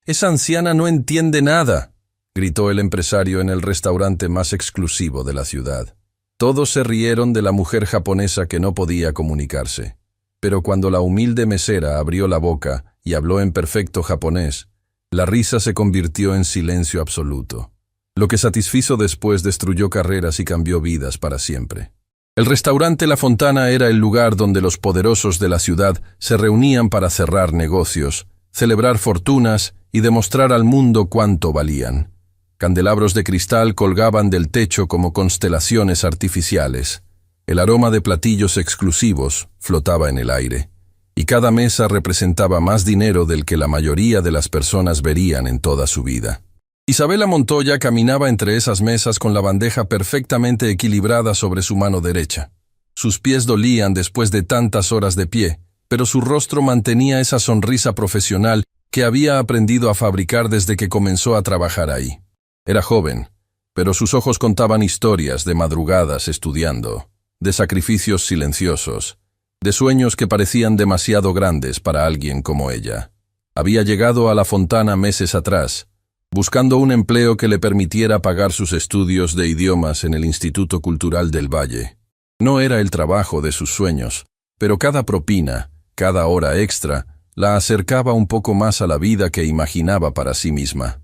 «Esa anciana no entiende nada», gritó el empresario en el restaurante más exclusivo de la ciudad. Todos se rieron de la mujer japonesa que no podía comunicarse. Pero cuando la humilde mesera abrió la boca y habló en perfecto japonés, la risa se convirtió en silencio absoluto. Lo que satisfizo después destruyó carreras y cambió vidas para siempre. El restaurante La Fontana era el lugar donde los poderosos de la ciudad se reunían para cerrar negocios, celebrar fortunas y demostrar al mundo cuánto valían. Candelabros de cristal colgaban del techo como constelaciones artificiales. El aroma de platillos exclusivos flotaba en el aire, y cada mesa representaba más dinero del que la mayoría de las personas verían en toda su vida. Isabela Montoya caminaba entre esas mesas con la bandeja perfectamente equilibrada sobre su mano derecha. Sus pies dolían después de tantas horas de pie, pero su rostro mantenía esa sonrisa profesional que había aprendido a fabricar desde que comenzó a trabajar ahí. Era joven, pero sus ojos contaban historias de madrugadas estudiando, de sacrificios silenciosos, de sueños que parecían demasiado grandes para alguien como ella. Había llegado a La Fontana meses atrás, buscando un empleo que le permitiera pagar sus estudios de idiomas en el Instituto Cultural del Valle. No era el trabajo de sus sueños, pero cada propina, cada hora extra, la acercaba un poco más a la vida que imaginaba para sí misma.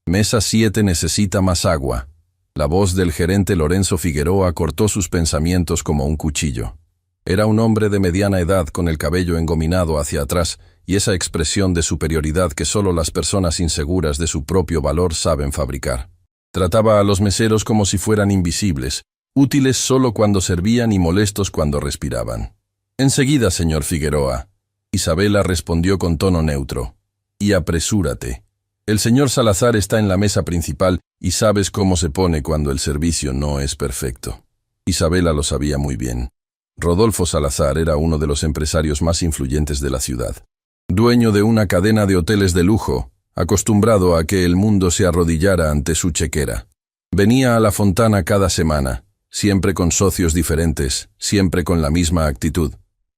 Mesa 7 necesita más agua. La voz del gerente Lorenzo Figueroa cortó sus pensamientos como un cuchillo. Era un hombre de mediana edad con el cabello engominado hacia atrás y esa expresión de superioridad que solo las personas inseguras de su propio valor saben fabricar. Trataba a los meseros como si fueran invisibles, útiles solo cuando servían y molestos cuando respiraban. «Enseguida, señor Figueroa», Isabela respondió con tono neutro. «Y apresúrate. El señor Salazar está en la mesa principal y sabes cómo se pone cuando el servicio no es perfecto». Isabela lo sabía muy bien. Rodolfo Salazar era uno de los empresarios más influyentes de la ciudad. Dueño de una cadena de hoteles de lujo, acostumbrado a que el mundo se arrodillara ante su chequera. Venía a La Fontana cada semana, siempre con socios diferentes, siempre con la misma actitud.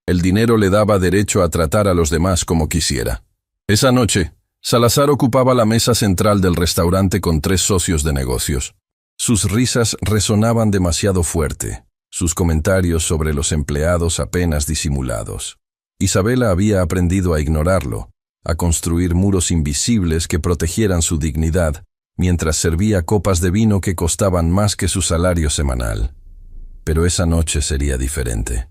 El dinero le daba derecho a tratar a los demás como quisiera. Esa noche, Salazar ocupaba la mesa central del restaurante con 3 socios de negocios. Sus risas resonaban demasiado fuerte, sus comentarios sobre los empleados apenas disimulados. Isabela había aprendido a ignorarlo, a construir muros invisibles que protegieran su dignidad, mientras servía copas de vino que costaban más que su salario semanal. Pero esa noche sería diferente.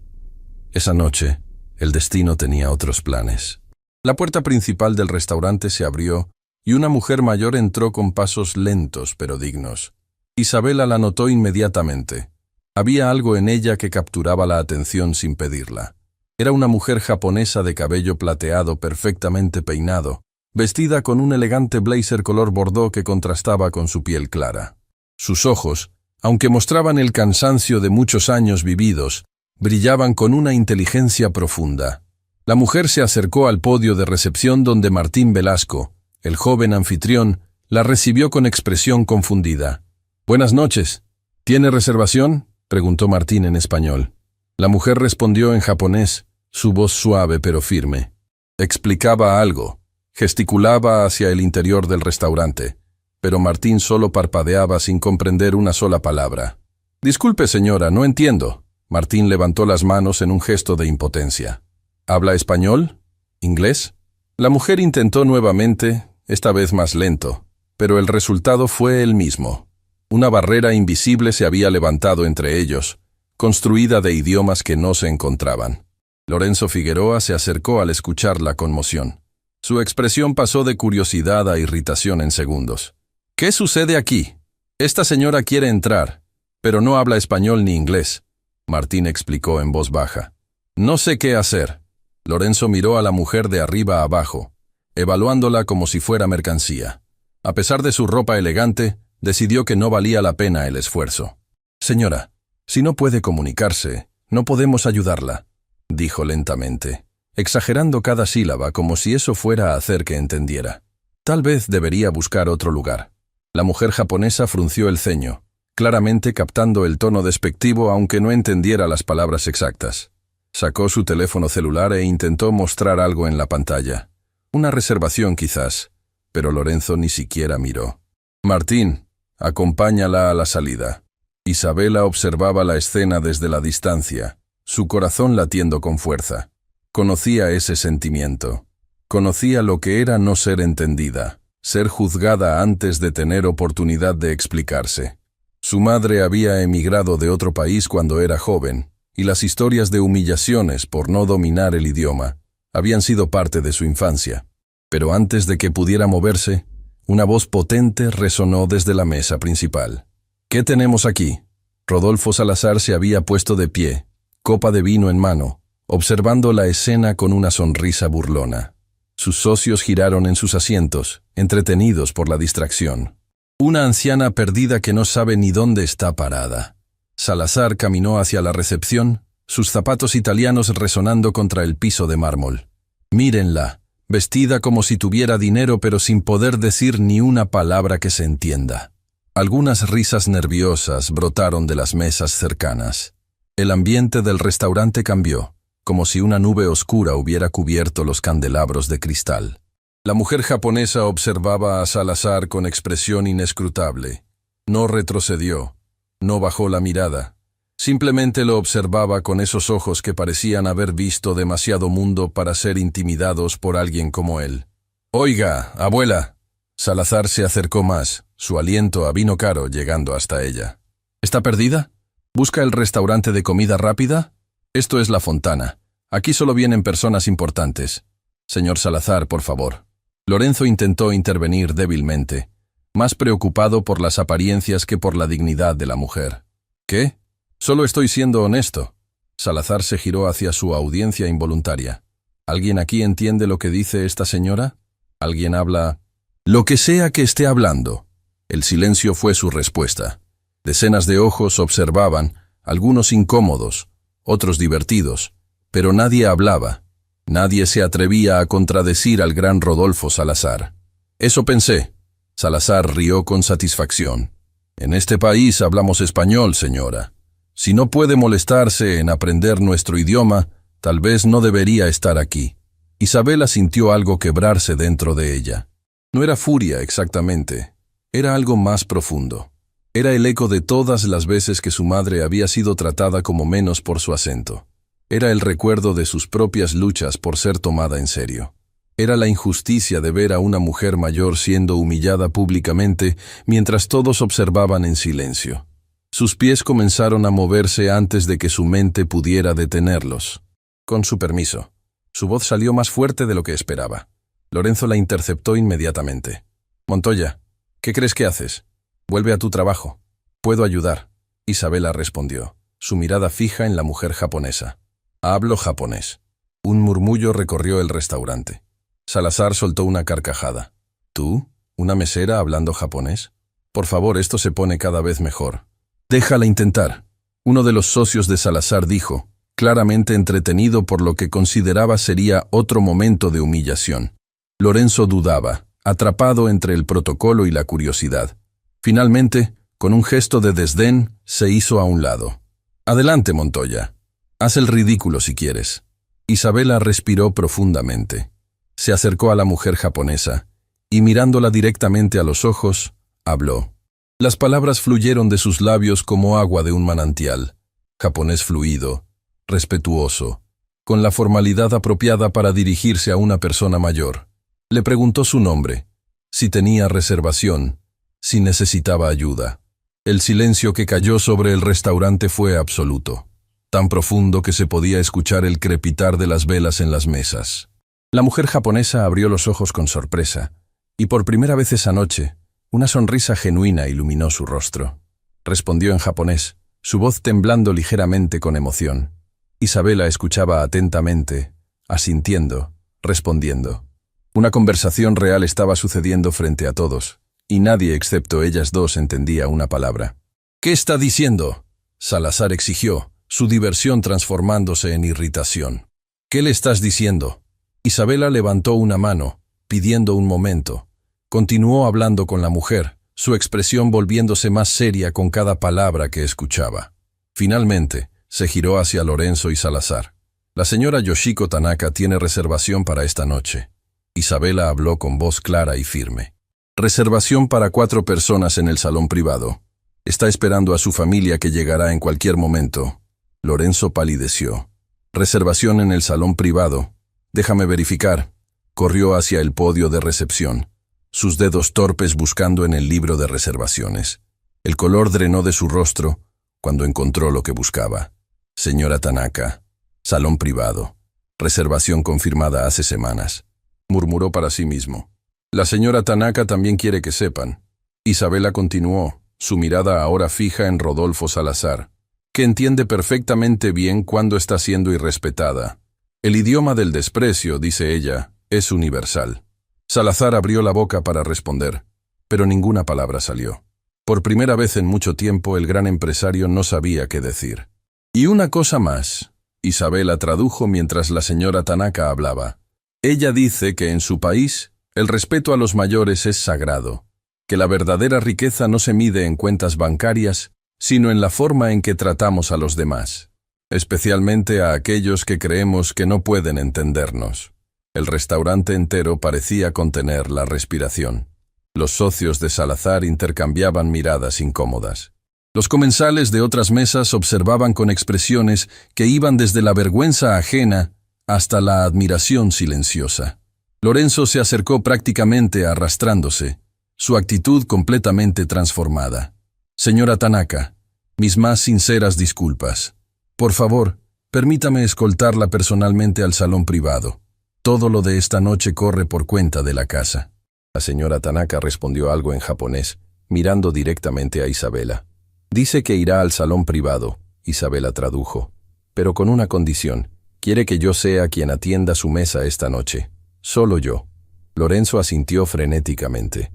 Esa noche, el destino tenía otros planes. La puerta principal del restaurante se abrió y una mujer mayor entró con pasos lentos pero dignos. Isabela la notó inmediatamente. Había algo en ella que capturaba la atención sin pedirla. Era una mujer japonesa de cabello plateado perfectamente peinado, vestida con un elegante blazer color bordó que contrastaba con su piel clara. Sus ojos, aunque mostraban el cansancio de muchos años vividos, brillaban con una inteligencia profunda. La mujer se acercó al podio de recepción donde Martín Velasco, el joven anfitrión, la recibió con expresión confundida. «Buenas noches. ¿Tiene reservación?», preguntó Martín en español. La mujer respondió en japonés, su voz suave pero firme. Explicaba algo, gesticulaba hacia el interior del restaurante, pero Martín solo parpadeaba sin comprender una sola palabra. «Disculpe, señora, no entiendo». Martín levantó las manos en un gesto de impotencia. «¿Habla español? ¿Inglés?». La mujer intentó nuevamente, esta vez más lento, pero el resultado fue el mismo. Una barrera invisible se había levantado entre ellos, construida de idiomas que no se encontraban. Lorenzo Figueroa se acercó al escuchar la conmoción. Su expresión pasó de curiosidad a irritación en segundos. «¿Qué sucede aquí? Esta señora quiere entrar, pero no habla español ni inglés», Martín explicó en voz baja. «No sé qué hacer». Lorenzo miró a la mujer de arriba a abajo, evaluándola como si fuera mercancía. A pesar de su ropa elegante, decidió que no valía la pena el esfuerzo. «Señora, si no puede comunicarse, no podemos ayudarla», dijo lentamente, exagerando cada sílaba como si eso fuera a hacer que entendiera. «Tal vez debería buscar otro lugar». La mujer japonesa frunció el ceño, claramente captando el tono despectivo aunque no entendiera las palabras exactas. Sacó su teléfono celular e intentó mostrar algo en la pantalla. Una reservación quizás, pero Lorenzo ni siquiera miró. Martín, acompáñala a la salida. Isabela observaba la escena desde la distancia, su corazón latiendo con fuerza. Conocía ese sentimiento. Conocía lo que era no ser entendida, ser juzgada antes de tener oportunidad de explicarse. Su madre había emigrado de otro país cuando era joven, y las historias de humillaciones por no dominar el idioma habían sido parte de su infancia. Pero antes de que pudiera moverse, una voz potente resonó desde la mesa principal. ¿Qué tenemos aquí? Rodolfo Salazar se había puesto de pie, copa de vino en mano, observando la escena con una sonrisa burlona. Sus socios giraron en sus asientos, entretenidos por la distracción. Una anciana perdida que no sabe ni dónde está parada. Salazar caminó hacia la recepción, sus zapatos italianos resonando contra el piso de mármol. Mírenla, vestida como si tuviera dinero pero sin poder decir ni una palabra que se entienda. Algunas risas nerviosas brotaron de las mesas cercanas. El ambiente del restaurante cambió, como si una nube oscura hubiera cubierto los candelabros de cristal. La mujer japonesa observaba a Salazar con expresión inescrutable. No retrocedió, no bajó la mirada. Simplemente lo observaba con esos ojos que parecían haber visto demasiado mundo para ser intimidados por alguien como él. «Oiga, abuela». Salazar se acercó más, su aliento a vino caro llegando hasta ella. «¿Está perdida? ¿Busca el restaurante de comida rápida? Esto es La Fontana. Aquí solo vienen personas importantes. Señor Salazar, por favor». Lorenzo intentó intervenir débilmente, más preocupado por las apariencias que por la dignidad de la mujer. «¿Qué? Solo estoy siendo honesto». Salazar se giró hacia su audiencia involuntaria. ¿Alguien aquí entiende lo que dice esta señora? ¿Alguien habla? «Lo que sea que esté hablando». El silencio fue su respuesta. Decenas de ojos observaban, algunos incómodos, otros divertidos, pero nadie hablaba. Nadie se atrevía a contradecir al gran Rodolfo Salazar. «Eso pensé». Salazar rió con satisfacción. «En este país hablamos español, señora. Si no puede molestarse en aprender nuestro idioma, tal vez no debería estar aquí». Isabela sintió algo quebrarse dentro de ella. No era furia exactamente, era algo más profundo. Era el eco de todas las veces que su madre había sido tratada como menos por su acento. Era el recuerdo de sus propias luchas por ser tomada en serio. Era la injusticia de ver a una mujer mayor siendo humillada públicamente mientras todos observaban en silencio. Sus pies comenzaron a moverse antes de que su mente pudiera detenerlos. Con su permiso. Su voz salió más fuerte de lo que esperaba. Lorenzo la interceptó inmediatamente. «Montoya, ¿qué crees que haces? Vuelve a tu trabajo. Puedo ayudar». Isabela respondió, su mirada fija en la mujer japonesa. «Hablo japonés». Un murmullo recorrió el restaurante. Salazar soltó una carcajada. «¿Tú? ¿Una mesera hablando japonés? Por favor, esto se pone cada vez mejor». «Déjala intentar». Uno de los socios de Salazar dijo, claramente entretenido por lo que consideraba sería otro momento de humillación. Lorenzo dudaba, atrapado entre el protocolo y la curiosidad. Finalmente, con un gesto de desdén, se hizo a un lado. «Adelante, Montoya. Haz el ridículo si quieres». Isabela respiró profundamente. Se acercó a la mujer japonesa y, mirándola directamente a los ojos, habló. Las palabras fluyeron de sus labios como agua de un manantial. Japonés fluido, respetuoso, con la formalidad apropiada para dirigirse a una persona mayor. Le preguntó su nombre, si tenía reservación, si necesitaba ayuda. El silencio que cayó sobre el restaurante fue absoluto, tan profundo que se podía escuchar el crepitar de las velas en las mesas. La mujer japonesa abrió los ojos con sorpresa, y por primera vez esa noche, una sonrisa genuina iluminó su rostro. Respondió en japonés, su voz temblando ligeramente con emoción. Isabela escuchaba atentamente, asintiendo, respondiendo. Una conversación real estaba sucediendo frente a todos, y nadie excepto ellas dos entendía una palabra. «¿Qué está diciendo?», Salazar exigió, su diversión transformándose en irritación. «¿Qué le estás diciendo?». Isabela levantó una mano, pidiendo un momento. Continuó hablando con la mujer, su expresión volviéndose más seria con cada palabra que escuchaba. Finalmente, se giró hacia Lorenzo y Salazar. «La señora Yoshiko Tanaka tiene reservación para esta noche». Isabela habló con voz clara y firme. Reservación para 4 personas en el salón privado. Está esperando a su familia que llegará en cualquier momento. Lorenzo palideció. Reservación en el salón privado. Déjame verificar. Corrió hacia el podio de recepción, sus dedos torpes buscando en el libro de reservaciones. El color drenó de su rostro cuando encontró lo que buscaba. Señora Tanaka, salón privado. Reservación confirmada hace semanas. Murmuró para sí mismo. La señora Tanaka también quiere que sepan. Isabela continuó, su mirada ahora fija en Rodolfo Salazar, que entiende perfectamente bien cuándo está siendo irrespetada. El idioma del desprecio, dice ella, es universal. Salazar abrió la boca para responder, pero ninguna palabra salió. Por primera vez en mucho tiempo el gran empresario no sabía qué decir. Y una cosa más, Isabela tradujo mientras la señora Tanaka hablaba. Ella dice que en su país el respeto a los mayores es sagrado, que la verdadera riqueza no se mide en cuentas bancarias, sino en la forma en que tratamos a los demás, especialmente a aquellos que creemos que no pueden entendernos. El restaurante entero parecía contener la respiración. Los socios de Salazar intercambiaban miradas incómodas. Los comensales de otras mesas observaban con expresiones que iban desde la vergüenza ajena hasta la admiración silenciosa. Lorenzo se acercó prácticamente arrastrándose, su actitud completamente transformada. Señora Tanaka, mis más sinceras disculpas. Por favor, permítame escoltarla personalmente al salón privado. Todo lo de esta noche corre por cuenta de la casa. La señora Tanaka respondió algo en japonés, mirando directamente a Isabela. Dice que irá al salón privado, Isabela tradujo, pero con una condición. Quiere que yo sea quien atienda su mesa esta noche. Solo yo. Lorenzo asintió frenéticamente.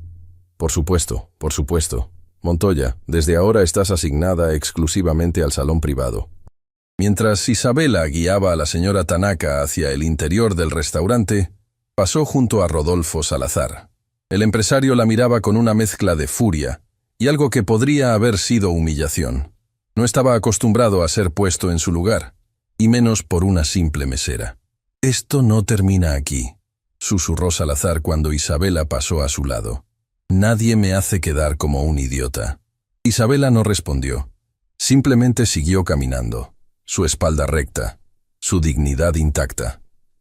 Por supuesto, por supuesto. Montoya, desde ahora estás asignada exclusivamente al salón privado. Mientras Isabela guiaba a la señora Tanaka hacia el interior del restaurante, pasó junto a Rodolfo Salazar. El empresario la miraba con una mezcla de furia y algo que podría haber sido humillación. No estaba acostumbrado a ser puesto en su lugar, y menos por una simple mesera. Esto no termina aquí, susurró Salazar cuando Isabela pasó a su lado. Nadie me hace quedar como un idiota. Isabela no respondió. Simplemente siguió caminando, su espalda recta, su dignidad intacta.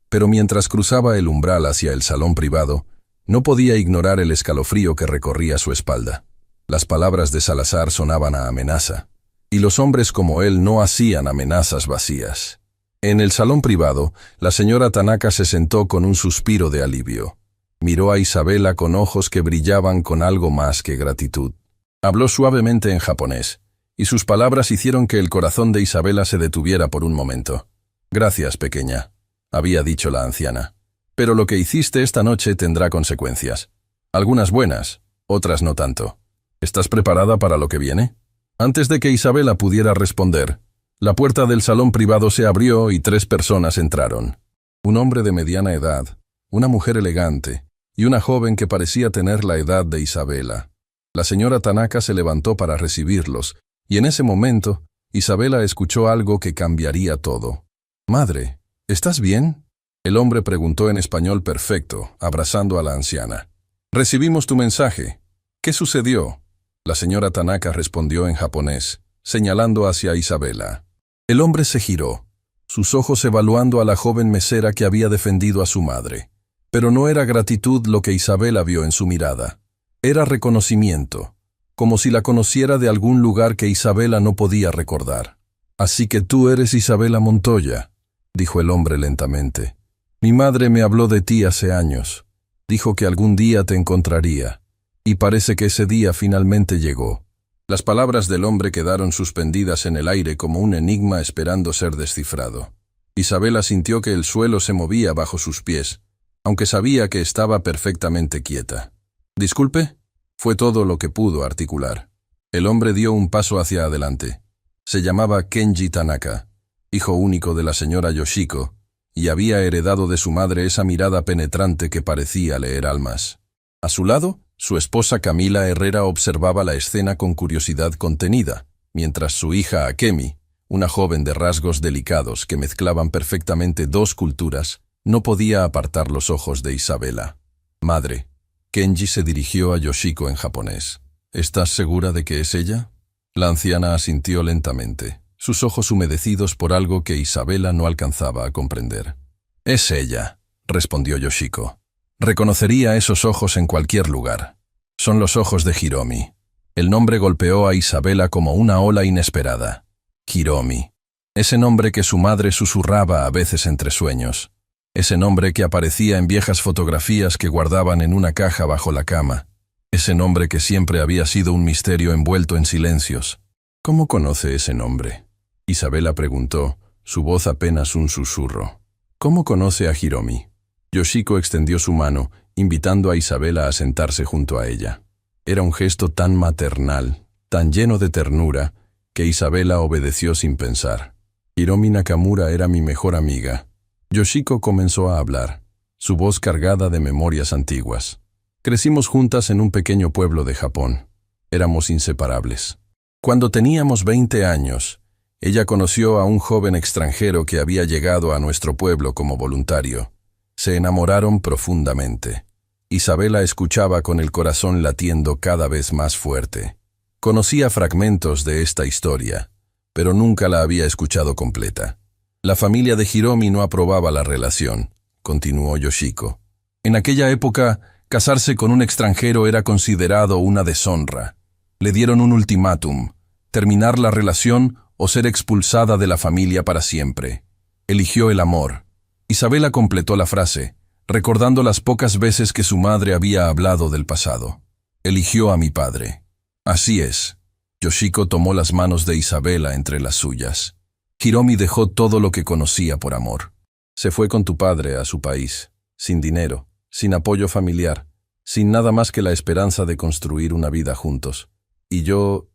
Pero mientras cruzaba el umbral hacia el salón privado, no podía ignorar el escalofrío que recorría su espalda. Las palabras de Salazar sonaban a amenaza, y los hombres como él no hacían amenazas vacías. En el salón privado, la señora Tanaka se sentó con un suspiro de alivio. Miró a Isabela con ojos que brillaban con algo más que gratitud. Habló suavemente en japonés, y sus palabras hicieron que el corazón de Isabela se detuviera por un momento. Gracias, pequeña, había dicho la anciana. Pero lo que hiciste esta noche tendrá consecuencias. Algunas buenas, otras no tanto. ¿Estás preparada para lo que viene? Antes de que Isabela pudiera responder, la puerta del salón privado se abrió y 3 personas entraron. Un hombre de mediana edad, una mujer elegante y una joven que parecía tener la edad de Isabela. La señora Tanaka se levantó para recibirlos, y en ese momento, Isabela escuchó algo que cambiaría todo. «Madre, ¿estás bien?», el hombre preguntó en español perfecto, abrazando a la anciana. «Recibimos tu mensaje. ¿Qué sucedió?», la señora Tanaka respondió en japonés, señalando hacia Isabela. El hombre se giró, sus ojos evaluando a la joven mesera que había defendido a su madre. Pero no era gratitud lo que Isabela vio en su mirada. Era reconocimiento, como si la conociera de algún lugar que Isabela no podía recordar. «Así que tú eres Isabela Montoya», dijo el hombre lentamente. «Mi madre me habló de ti hace años. Dijo que algún día te encontraría. Y parece que ese día finalmente llegó». Las palabras del hombre quedaron suspendidas en el aire como un enigma esperando ser descifrado. Isabela sintió que el suelo se movía bajo sus pies, aunque sabía que estaba perfectamente quieta. «Disculpe», fue todo lo que pudo articular. El hombre dio un paso hacia adelante. Se llamaba Kenji Tanaka, hijo único de la señora Yoshiko, y había heredado de su madre esa mirada penetrante que parecía leer almas. A su lado, su esposa Camila Herrera observaba la escena con curiosidad contenida, mientras su hija Akemi, una joven de rasgos delicados que mezclaban perfectamente 2 culturas, No podía apartar los ojos de Isabela. «Madre». Kenji se dirigió a Yoshiko en japonés. «¿Estás segura de que es ella?» La anciana asintió lentamente, sus ojos humedecidos por algo que Isabela no alcanzaba a comprender. «Es ella», respondió Yoshiko. «Reconocería esos ojos en cualquier lugar. Son los ojos de Hiromi». El nombre golpeó a Isabela como una ola inesperada. Hiromi. Ese nombre que su madre susurraba a veces entre sueños. Ese nombre que aparecía en viejas fotografías que guardaban en una caja bajo la cama. Ese nombre que siempre había sido un misterio envuelto en silencios. «¿Cómo conoce ese nombre?», Isabela preguntó, su voz apenas un susurro. «¿Cómo conoce a Hiromi?». Yoshiko extendió su mano, invitando a Isabela a sentarse junto a ella. Era un gesto tan maternal, tan lleno de ternura, que Isabela obedeció sin pensar. «Hiromi Nakamura era mi mejor amiga». Yoshiko comenzó a hablar, su voz cargada de memorias antiguas. «Crecimos juntas en un pequeño pueblo de Japón. Éramos inseparables. Cuando teníamos 20 años, ella conoció a un joven extranjero que había llegado a nuestro pueblo como voluntario. Se enamoraron profundamente. Isabela escuchaba con el corazón latiendo cada vez más fuerte. Conocía fragmentos de esta historia, pero nunca la había escuchado completa. La familia de Hiromi no aprobaba la relación», continuó Yoshiko. «En aquella época, casarse con un extranjero era considerado una deshonra. Le dieron un ultimátum: terminar la relación o ser expulsada de la familia para siempre. Eligió el amor». Isabela completó la frase, recordando las pocas veces que su madre había hablado del pasado. «Eligió a mi padre». «Así es». Yoshiko tomó las manos de Isabela entre las suyas. «Hiromi dejó todo lo que conocía por amor. Se fue con tu padre a su país, sin dinero, sin apoyo familiar, sin nada más que la esperanza de construir una vida juntos. Y yo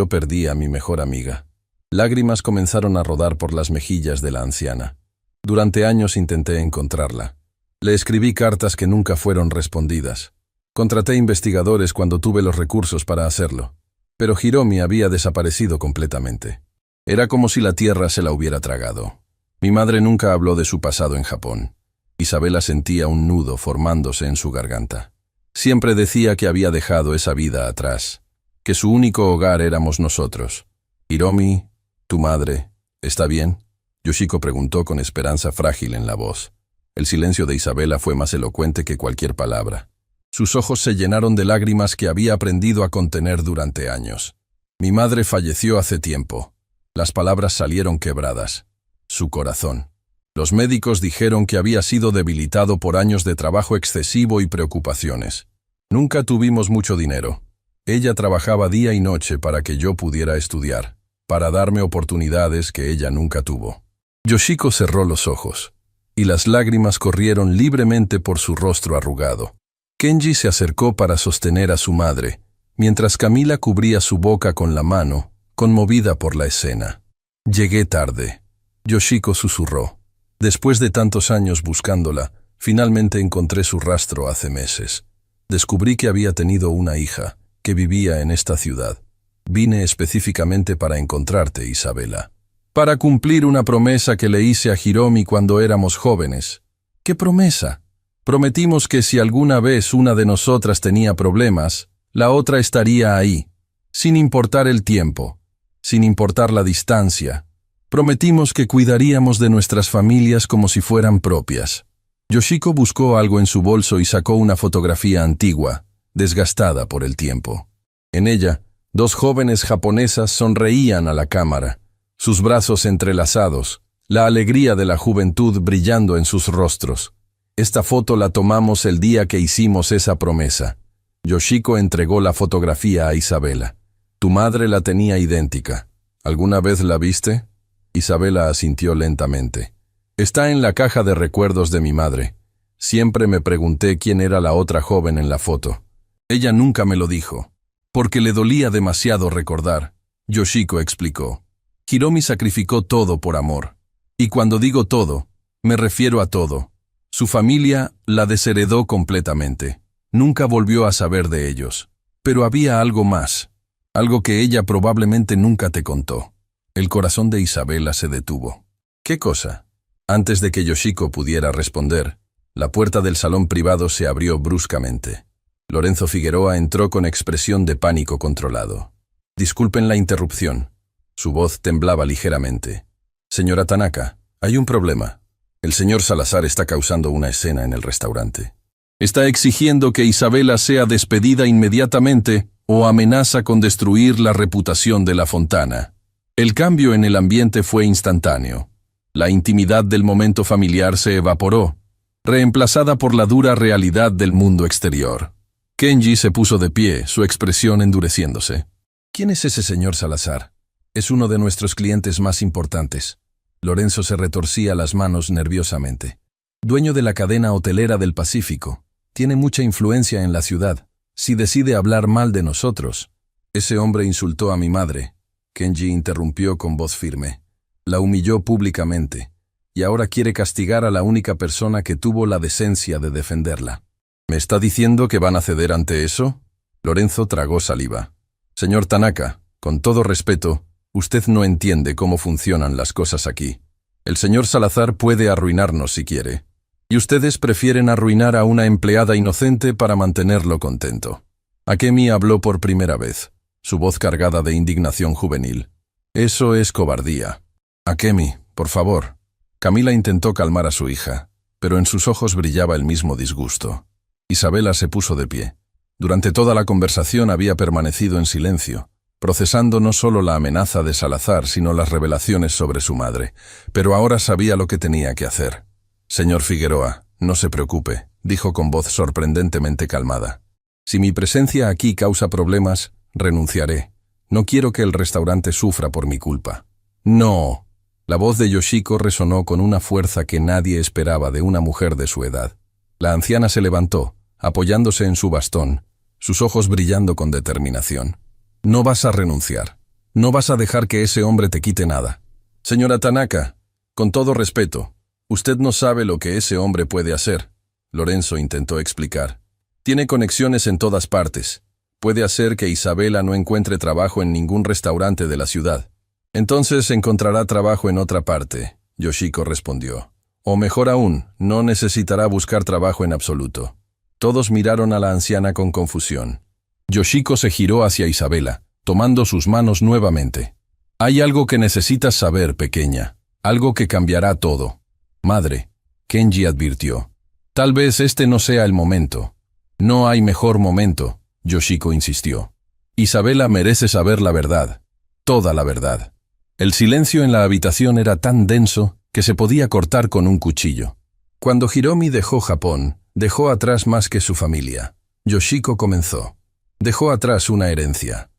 perdí a mi mejor amiga». Lágrimas comenzaron a rodar por las mejillas de la anciana. «Durante años intenté encontrarla. Le escribí cartas que nunca fueron respondidas. Contraté investigadores cuando tuve los recursos para hacerlo. Pero Hiromi había desaparecido completamente. Era como si la tierra se la hubiera tragado. Mi madre nunca habló de su pasado en Japón». Isabela sentía un nudo formándose en su garganta. Siempre decía que había dejado esa vida atrás, que su único hogar éramos nosotros. «Hiromi, tu madre, ¿está bien?», Yoshiko preguntó con esperanza frágil en la voz. El silencio de Isabela fue más elocuente que cualquier palabra. Sus ojos se llenaron de lágrimas que había aprendido a contener durante años. «Mi madre falleció hace tiempo». Las palabras salieron quebradas. Su corazón. Los médicos dijeron que había sido debilitado por años de trabajo excesivo y preocupaciones. Nunca tuvimos mucho dinero. Ella trabajaba día y noche para que yo pudiera estudiar, para darme oportunidades que ella nunca tuvo». Yoshiko cerró los ojos, y las lágrimas corrieron libremente por su rostro arrugado. Kenji se acercó para sostener a su madre, mientras Camila cubría su boca con la mano, conmovida por la escena. «Llegué tarde», Yoshiko susurró. «Después de tantos años buscándola, finalmente encontré su rastro hace meses. Descubrí que había tenido una hija, que vivía en esta ciudad. Vine específicamente para encontrarte, Isabela. Para cumplir una promesa que le hice a Hiromi cuando éramos jóvenes». «¿Qué promesa?» «Prometimos que si alguna vez una de nosotras tenía problemas, la otra estaría ahí, sin importar el tiempo, sin importar la distancia. Prometimos que cuidaríamos de nuestras familias como si fueran propias». Yoshiko buscó algo en su bolso y sacó una fotografía antigua, desgastada por el tiempo. En ella, dos jóvenes japonesas sonreían a la cámara, sus brazos entrelazados, la alegría de la juventud brillando en sus rostros. «Esta foto la tomamos el día que hicimos esa promesa». Yoshiko entregó la fotografía a Isabela. «Tu madre la tenía idéntica. ¿Alguna vez la viste?». Isabela asintió lentamente. «Está en la caja de recuerdos de mi madre. Siempre me pregunté quién era la otra joven en la foto. Ella nunca me lo dijo, porque le dolía demasiado recordar», Yoshiko explicó. «Hiromi sacrificó todo por amor. Y cuando digo todo, me refiero a todo. Su familia la desheredó completamente. Nunca volvió a saber de ellos. Pero había algo más, algo que ella probablemente nunca te contó». El corazón de Isabela se detuvo. «¿Qué cosa?». Antes de que Yoshiko pudiera responder, la puerta del salón privado se abrió bruscamente. Lorenzo Figueroa entró con expresión de pánico controlado. Disculpen la interrupción. Su voz temblaba ligeramente. Señora Tanaka, hay un problema. El señor Salazar está causando una escena en el restaurante. Está exigiendo que Isabela sea despedida inmediatamente o amenaza con destruir la reputación de la Fontana. El cambio en el ambiente fue instantáneo. La intimidad del momento familiar se evaporó, reemplazada por la dura realidad del mundo exterior. Kenji se puso de pie, su expresión endureciéndose. ¿Quién es ese señor Salazar? Es uno de nuestros clientes más importantes. Lorenzo se retorcía las manos nerviosamente. Dueño de la cadena hotelera del Pacífico. Tiene mucha influencia en la ciudad. Si decide hablar mal de nosotros. Ese hombre insultó a mi madre. Kenji interrumpió con voz firme. La humilló públicamente. Y ahora quiere castigar a la única persona que tuvo la decencia de defenderla. ¿Me está diciendo que van a ceder ante eso? Lorenzo tragó saliva. Señor Tanaka, con todo respeto, usted no entiende cómo funcionan las cosas aquí. El señor Salazar puede arruinarnos si quiere. Y ustedes prefieren arruinar a una empleada inocente para mantenerlo contento. Akemi habló por primera vez, su voz cargada de indignación juvenil. Eso es cobardía. Akemi, por favor. Camila intentó calmar a su hija, pero en sus ojos brillaba el mismo disgusto. Isabela se puso de pie. Durante toda la conversación había permanecido en silencio, procesando no solo la amenaza de Salazar, sino las revelaciones sobre su madre, pero ahora sabía lo que tenía que hacer. Señor Figueroa, no se preocupe, dijo con voz sorprendentemente calmada. Si mi presencia aquí causa problemas, renunciaré. No quiero que el restaurante sufra por mi culpa. No. La voz de Yoshiko resonó con una fuerza que nadie esperaba de una mujer de su edad. La anciana se levantó, apoyándose en su bastón, sus ojos brillando con determinación. No vas a renunciar. No vas a dejar que ese hombre te quite nada. Señora Tanaka, con todo respeto, usted no sabe lo que ese hombre puede hacer. Lorenzo intentó explicar. Tiene conexiones en todas partes. Puede hacer que Isabela no encuentre trabajo en ningún restaurante de la ciudad. Entonces encontrará trabajo en otra parte, Yoshiko respondió. O mejor aún, no necesitará buscar trabajo en absoluto. Todos miraron a la anciana con confusión. Yoshiko se giró hacia Isabela, tomando sus manos nuevamente. Hay algo que necesitas saber, pequeña. Algo que cambiará todo. Madre, Kenji advirtió. Tal vez este no sea el momento. No hay mejor momento, Yoshiko insistió. Isabela merece saber la verdad. Toda la verdad. El silencio en la habitación era tan denso que se podía cortar con un cuchillo. Cuando Hiromi dejó Japón, dejó atrás más que su familia. Yoshiko comenzó. Dejó atrás una herencia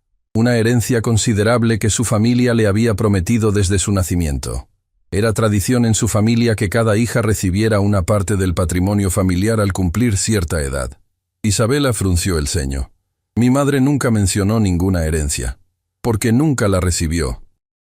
considerable que su familia le había prometido desde su nacimiento. Era tradición en su familia que cada hija recibiera una parte del patrimonio familiar al cumplir cierta edad. Isabela frunció el ceño. Mi madre nunca mencionó ninguna herencia, porque nunca la recibió.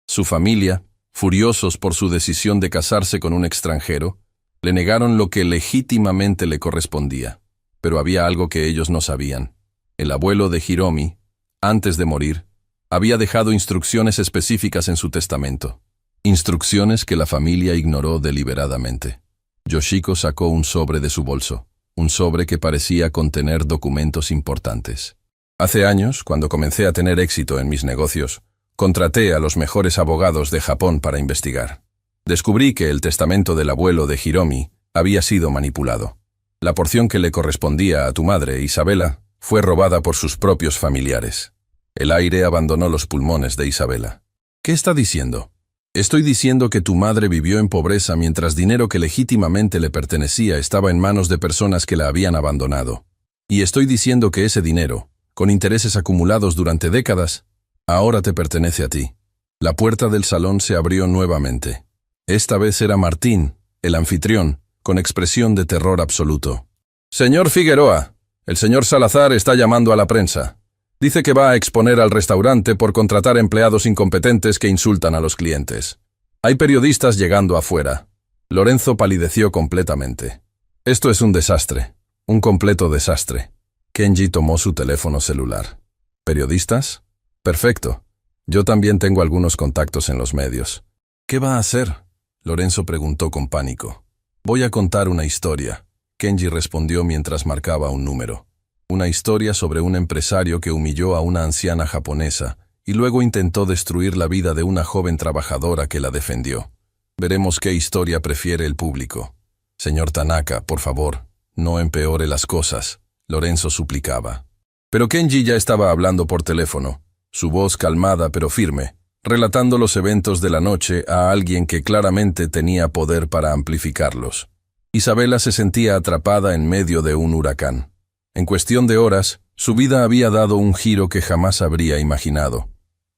Su familia, furiosos por su decisión de casarse con un extranjero, le negaron lo que legítimamente le correspondía. Pero había algo que ellos no sabían. El abuelo de Hiromi, antes de morir, había dejado instrucciones específicas en su testamento. Instrucciones que la familia ignoró deliberadamente. Yoshiko sacó un sobre de su bolso, un sobre que parecía contener documentos importantes. Hace años, cuando comencé a tener éxito en mis negocios, contraté a los mejores abogados de Japón para investigar. Descubrí que el testamento del abuelo de Hiromi había sido manipulado. La porción que le correspondía a tu madre, Isabela, fue robada por sus propios familiares. El aire abandonó los pulmones de Isabela. ¿Qué está diciendo? Estoy diciendo que tu madre vivió en pobreza mientras dinero que legítimamente le pertenecía estaba en manos de personas que la habían abandonado. Y estoy diciendo que ese dinero, con intereses acumulados durante décadas, ahora te pertenece a ti. La puerta del salón se abrió nuevamente. Esta vez era Martín, el anfitrión, con expresión de terror absoluto. Señor Figueroa, el señor Salazar está llamando a la prensa. Dice que va a exponer al restaurante por contratar empleados incompetentes que insultan a los clientes. Hay periodistas llegando afuera. Lorenzo palideció completamente. Esto es un desastre, un completo desastre. Kenji tomó su teléfono celular. ¿Periodistas? Perfecto. Yo también tengo algunos contactos en los medios. ¿Qué va a hacer? Lorenzo preguntó con pánico. Voy a contar una historia, Kenji respondió mientras marcaba un número. Una historia sobre un empresario que humilló a una anciana japonesa y luego intentó destruir la vida de una joven trabajadora que la defendió. Veremos qué historia prefiere el público. Señor Tanaka, por favor, no empeore las cosas, Lorenzo suplicaba. Pero Kenji ya estaba hablando por teléfono, su voz calmada pero firme, relatando los eventos de la noche a alguien que claramente tenía poder para amplificarlos. Isabela se sentía atrapada en medio de un huracán. En cuestión de horas, su vida había dado un giro que jamás habría imaginado.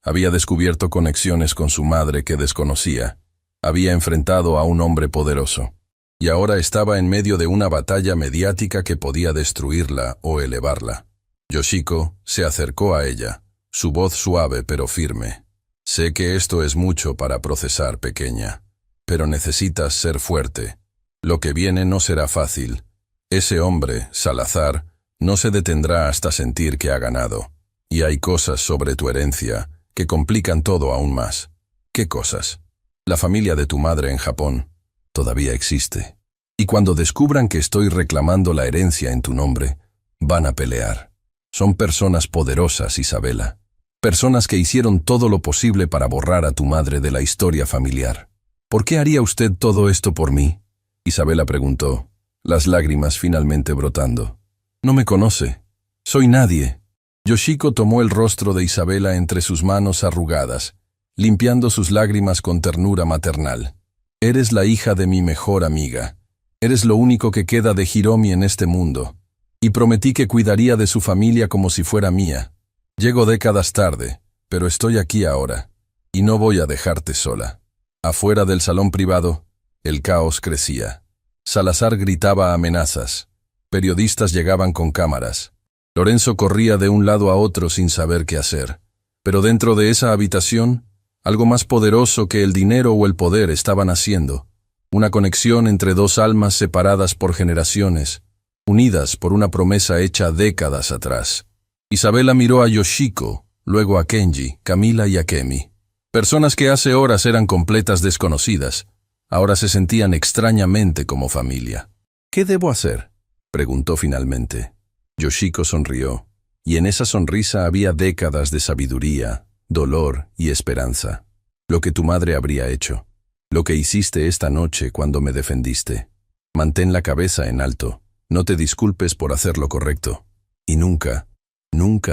Había descubierto conexiones con su madre que desconocía. Había enfrentado a un hombre poderoso. Y ahora estaba en medio de una batalla mediática que podía destruirla o elevarla. Yoshiko se acercó a ella, su voz suave pero firme. Sé que esto es mucho para procesar, pequeña, pero necesitas ser fuerte. Lo que viene no será fácil. Ese hombre, Salazar, no se detendrá hasta sentir que ha ganado. Y hay cosas sobre tu herencia que complican todo aún más. ¿Qué cosas? La familia de tu madre en Japón todavía existe. Y cuando descubran que estoy reclamando la herencia en tu nombre, van a pelear. Son personas poderosas, Isabela. Personas que hicieron todo lo posible para borrar a tu madre de la historia familiar. ¿Por qué haría usted todo esto por mí? Isabela preguntó, las lágrimas finalmente brotando. No me conoce. Soy nadie. Yoshiko tomó el rostro de Isabela entre sus manos arrugadas, limpiando sus lágrimas con ternura maternal. Eres la hija de mi mejor amiga. Eres lo único que queda de Hiromi en este mundo. Y prometí que cuidaría de su familia como si fuera mía. Llego décadas tarde, pero estoy aquí ahora. Y no voy a dejarte sola. Afuera del salón privado, el caos crecía. Salazar gritaba amenazas. Periodistas llegaban con cámaras. Lorenzo corría de un lado a otro sin saber qué hacer. Pero dentro de esa habitación, algo más poderoso que el dinero o el poder estaba naciendo. Una conexión entre dos almas separadas por generaciones, unidas por una promesa hecha décadas atrás. Isabela miró a Yoshiko, luego a Kenji, Camila y Akemi. Personas que hace horas eran completas desconocidas, ahora se sentían extrañamente como familia. ¿Qué debo hacer?, preguntó finalmente. Yoshiko sonrió, y en esa sonrisa había décadas de sabiduría, dolor y esperanza. Lo que tu madre habría hecho. Lo que hiciste esta noche cuando me defendiste. Mantén la cabeza en alto. No te disculpes por hacer lo correcto. Y nunca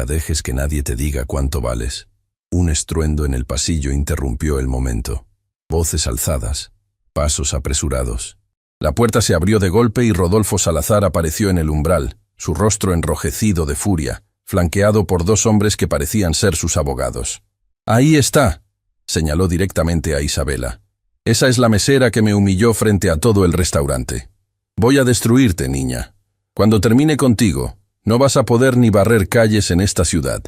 dejes que nadie te diga cuánto vales. Un estruendo en el pasillo interrumpió el momento. Voces alzadas. Pasos apresurados. La puerta se abrió de golpe y Rodolfo Salazar apareció en el umbral, su rostro enrojecido de furia, flanqueado por dos hombres que parecían ser sus abogados. «Ahí está», señaló directamente a Isabela. «Esa es la mesera que me humilló frente a todo el restaurante. Voy a destruirte, niña. Cuando termine contigo, no vas a poder ni barrer calles en esta ciudad».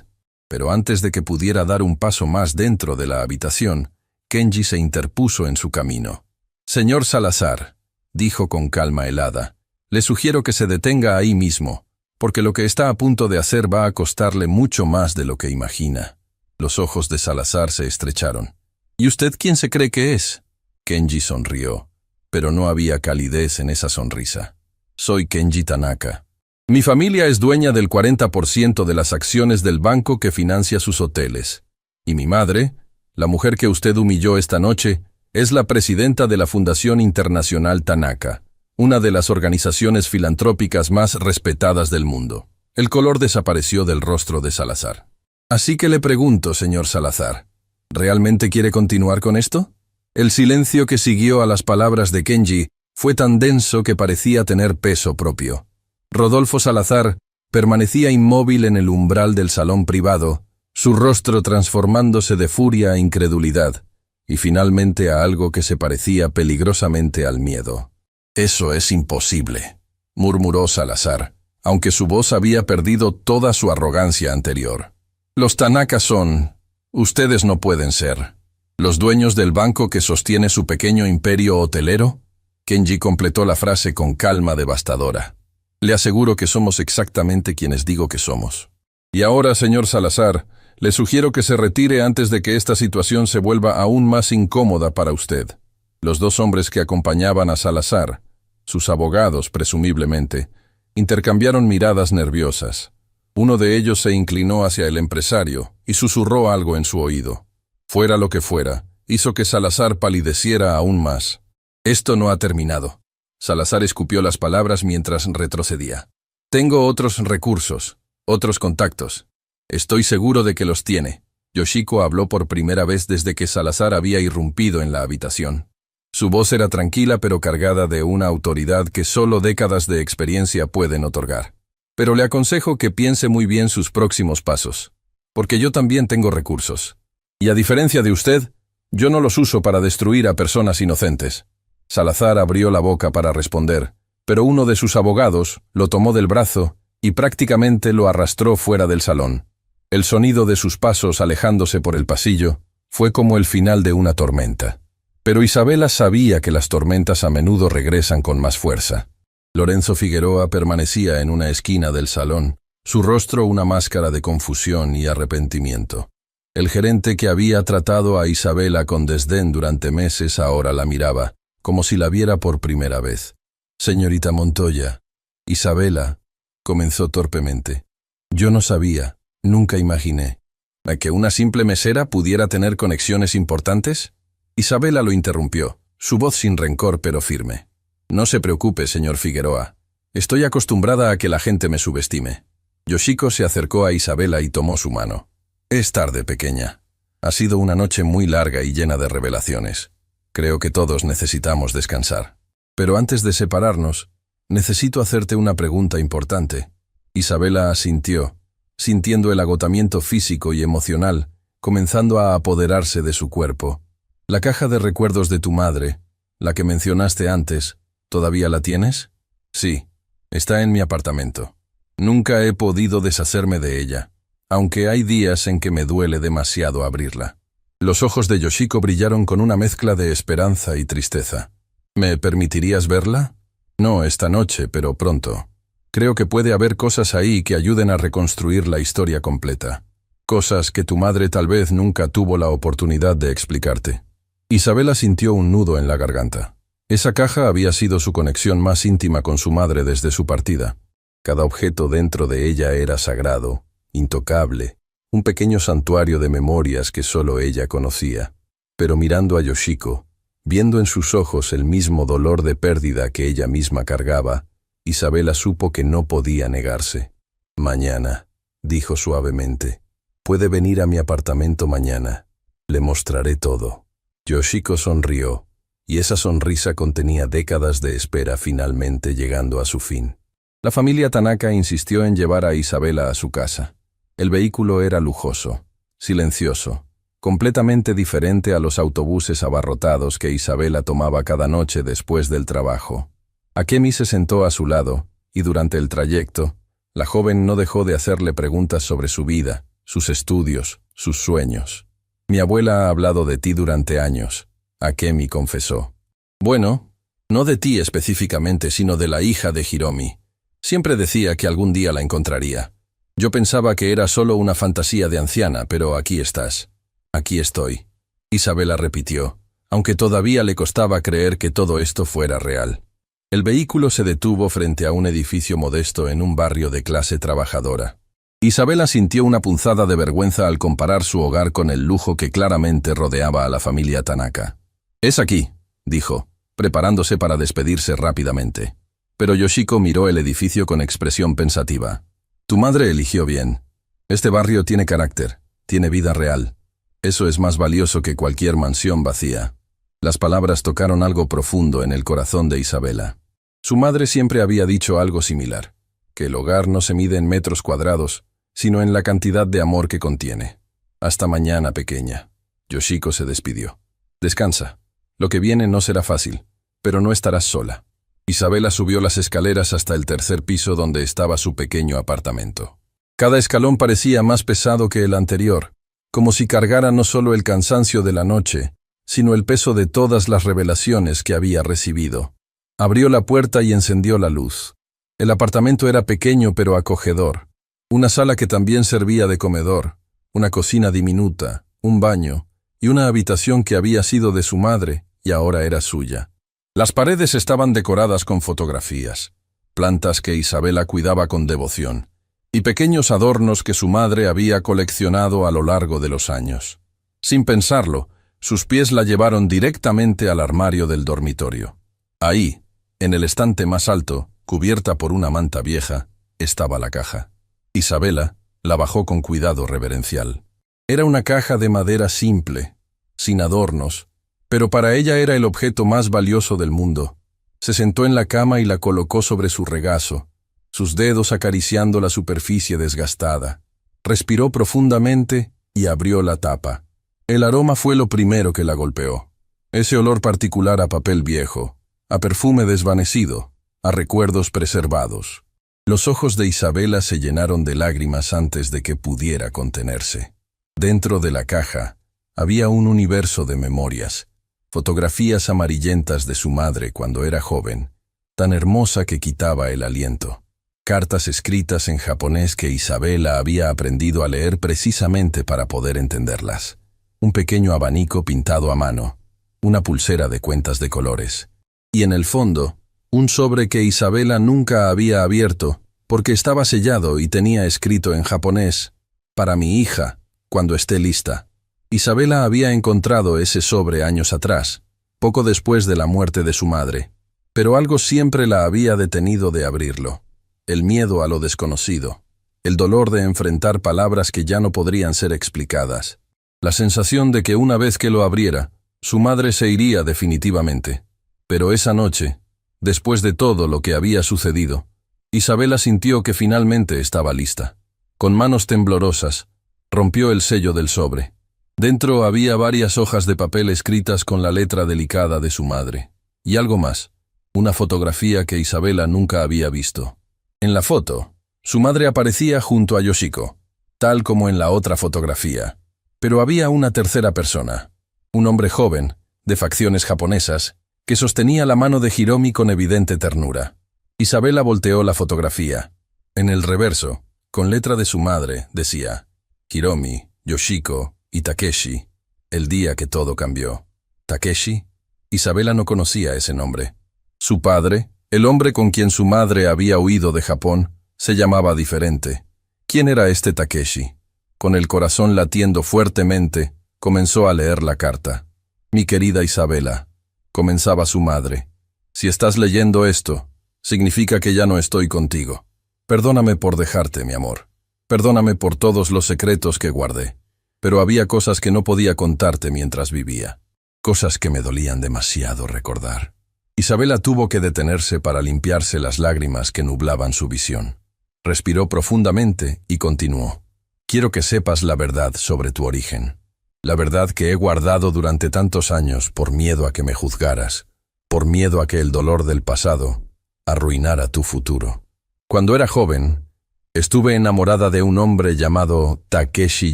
Pero antes de que pudiera dar un paso más dentro de la habitación, Kenji se interpuso en su camino. «Señor Salazar», dijo con calma helada, «le sugiero que se detenga ahí mismo, porque lo que está a punto de hacer va a costarle mucho más de lo que imagina». Los ojos de Salazar se estrecharon. «¿Y usted quién se cree que es?». Kenji sonrió, pero no había calidez en esa sonrisa. «Soy Kenji Tanaka. Mi familia es dueña del 40% de las acciones del banco que financia sus hoteles. Y mi madre, la mujer que usted humilló esta noche, es la presidenta de la Fundación Internacional Tanaka, una de las organizaciones filantrópicas más respetadas del mundo». El color desapareció del rostro de Salazar. «Así que le pregunto, señor Salazar, ¿realmente quiere continuar con esto?». El silencio que siguió a las palabras de Kenji fue tan denso que parecía tener peso propio. Rodolfo Salazar permanecía inmóvil en el umbral del salón privado, su rostro transformándose de furia a incredulidad, y finalmente a algo que se parecía peligrosamente al miedo. «Eso es imposible», murmuró Salazar, aunque su voz había perdido toda su arrogancia anterior. «Los Tanaka son... ustedes no pueden ser. ¿Los dueños del banco que sostiene su pequeño imperio hotelero?». Kenji completó la frase con calma devastadora. «Le aseguro que somos exactamente quienes digo que somos. Y ahora, señor Salazar, le sugiero que se retire antes de que esta situación se vuelva aún más incómoda para usted». Los dos hombres que acompañaban a Salazar, sus abogados presumiblemente, intercambiaron miradas nerviosas. Uno de ellos se inclinó hacia el empresario y susurró algo en su oído. Fuera lo que fuera, hizo que Salazar palideciera aún más. «Esto no ha terminado». Salazar escupió las palabras mientras retrocedía. «Tengo otros recursos, otros contactos. Estoy seguro de que los tiene». Yoshiko habló por primera vez desde que Salazar había irrumpido en la habitación. Su voz era tranquila pero cargada de una autoridad que solo décadas de experiencia pueden otorgar. «Pero le aconsejo que piense muy bien sus próximos pasos, porque yo también tengo recursos. Y a diferencia de usted, yo no los uso para destruir a personas inocentes». Salazar abrió la boca para responder, pero uno de sus abogados lo tomó del brazo y prácticamente lo arrastró fuera del salón. El sonido de sus pasos alejándose por el pasillo fue como el final de una tormenta. Pero Isabela sabía que las tormentas a menudo regresan con más fuerza. Lorenzo Figueroa permanecía en una esquina del salón, su rostro una máscara de confusión y arrepentimiento. El gerente que había tratado a Isabela con desdén durante meses ahora la miraba, como si la viera por primera vez. «Señorita Montoya, Isabela», comenzó torpemente. «Yo no sabía, nunca imaginé». ¿A que una simple mesera pudiera tener conexiones importantes? Isabela lo interrumpió, su voz sin rencor pero firme. «No se preocupe, señor Figueroa. Estoy acostumbrada a que la gente me subestime». Yoshiko se acercó a Isabela y tomó su mano. «Es tarde, pequeña. Ha sido una noche muy larga y llena de revelaciones. Creo que todos necesitamos descansar. Pero antes de separarnos, necesito hacerte una pregunta importante». Isabela asintió, sintiendo el agotamiento físico y emocional, comenzando a apoderarse de su cuerpo. «La caja de recuerdos de tu madre, la que mencionaste antes, ¿todavía la tienes?» «Sí, está en mi apartamento. Nunca he podido deshacerme de ella, aunque hay días en que me duele demasiado abrirla». Los ojos de Yoshiko brillaron con una mezcla de esperanza y tristeza. «¿Me permitirías verla?» «No esta noche, pero pronto. Creo que puede haber cosas ahí que ayuden a reconstruir la historia completa. Cosas que tu madre tal vez nunca tuvo la oportunidad de explicarte». Isabela sintió un nudo en la garganta. Esa caja había sido su conexión más íntima con su madre desde su partida. Cada objeto dentro de ella era sagrado, intocable, un pequeño santuario de memorias que solo ella conocía. Pero mirando a Yoshiko, viendo en sus ojos el mismo dolor de pérdida que ella misma cargaba, Isabela supo que no podía negarse. «Mañana», dijo suavemente. «Puede venir a mi apartamento mañana. Le mostraré todo». Yoshiko sonrió, y esa sonrisa contenía décadas de espera finalmente llegando a su fin. La familia Tanaka insistió en llevar a Isabela a su casa. El vehículo era lujoso, silencioso, completamente diferente a los autobuses abarrotados que Isabela tomaba cada noche después del trabajo. Akemi se sentó a su lado, y durante el trayecto, la joven no dejó de hacerle preguntas sobre su vida, sus estudios, sus sueños. «Mi abuela ha hablado de ti durante años», Akemi confesó. «Bueno, no de ti específicamente, sino de la hija de Hiromi. Siempre decía que algún día la encontraría. Yo pensaba que era solo una fantasía de anciana, pero aquí estás. Aquí estoy», Isabela repitió, aunque todavía le costaba creer que todo esto fuera real. El vehículo se detuvo frente a un edificio modesto en un barrio de clase trabajadora. Isabela sintió una punzada de vergüenza al comparar su hogar con el lujo que claramente rodeaba a la familia Tanaka. «Es aquí», dijo, preparándose para despedirse rápidamente. Pero Yoshiko miró el edificio con expresión pensativa. «Tu madre eligió bien. Este barrio tiene carácter, tiene vida real. Eso es más valioso que cualquier mansión vacía». Las palabras tocaron algo profundo en el corazón de Isabela. Su madre siempre había dicho algo similar, que el hogar no se mide en metros cuadrados, sino en la cantidad de amor que contiene. «Hasta mañana, pequeña». Yoshiko se despidió. «Descansa. Lo que viene no será fácil, pero no estarás sola». Isabela subió las escaleras hasta el tercer piso donde estaba su pequeño apartamento. Cada escalón parecía más pesado que el anterior, como si cargara no solo el cansancio de la noche, sino el peso de todas las revelaciones que había recibido. Abrió la puerta y encendió la luz. El apartamento era pequeño pero acogedor. Una sala que también servía de comedor, una cocina diminuta, un baño y una habitación que había sido de su madre y ahora era suya. Las paredes estaban decoradas con fotografías, plantas que Isabela cuidaba con devoción, y pequeños adornos que su madre había coleccionado a lo largo de los años. Sin pensarlo, sus pies la llevaron directamente al armario del dormitorio. Ahí, en el estante más alto, cubierta por una manta vieja, estaba la caja. Isabela la bajó con cuidado reverencial. Era una caja de madera simple, sin adornos, pero para ella era el objeto más valioso del mundo. Se sentó en la cama y la colocó sobre su regazo, sus dedos acariciando la superficie desgastada. Respiró profundamente y abrió la tapa. El aroma fue lo primero que la golpeó. Ese olor particular a papel viejo, a perfume desvanecido, a recuerdos preservados. Los ojos de Isabela se llenaron de lágrimas antes de que pudiera contenerse. Dentro de la caja había un universo de memorias, fotografías amarillentas de su madre cuando era joven, tan hermosa que quitaba el aliento. Cartas escritas en japonés que Isabela había aprendido a leer precisamente para poder entenderlas. Un pequeño abanico pintado a mano, una pulsera de cuentas de colores. Y en el fondo, un sobre que Isabela nunca había abierto, porque estaba sellado y tenía escrito en japonés: «Para mi hija, cuando esté lista». Isabela había encontrado ese sobre años atrás, poco después de la muerte de su madre, pero algo siempre la había detenido de abrirlo. El miedo a lo desconocido, el dolor de enfrentar palabras que ya no podrían ser explicadas, la sensación de que una vez que lo abriera, su madre se iría definitivamente. Pero esa noche, después de todo lo que había sucedido, Isabela sintió que finalmente estaba lista. Con manos temblorosas, rompió el sello del sobre. Dentro había varias hojas de papel escritas con la letra delicada de su madre. Y algo más, una fotografía que Isabela nunca había visto. En la foto, su madre aparecía junto a Yoshiko, tal como en la otra fotografía. Pero había una tercera persona, un hombre joven, de facciones japonesas, que sostenía la mano de Hiromi con evidente ternura. Isabela volteó la fotografía. En el reverso, con letra de su madre, decía: Hiromi, Yoshiko y Takeshi, el día que todo cambió. ¿Takeshi? Isabela no conocía ese nombre. Su padre, el hombre con quien su madre había huido de Japón, se llamaba diferente. ¿Quién era este Takeshi? Con el corazón latiendo fuertemente, comenzó a leer la carta. Mi querida Isabela, comenzaba su madre, si estás leyendo esto, significa que ya no estoy contigo. Perdóname por dejarte, mi amor. Perdóname por todos los secretos que guardé. Pero había cosas que no podía contarte mientras vivía. Cosas que me dolían demasiado recordar. Isabela tuvo que detenerse para limpiarse las lágrimas que nublaban su visión. Respiró profundamente y continuó. Quiero que sepas la verdad sobre tu origen. La verdad que he guardado durante tantos años por miedo a que me juzgaras, por miedo a que el dolor del pasado arruinara tu futuro. Cuando era joven, estuve enamorada de un hombre llamado Takeshi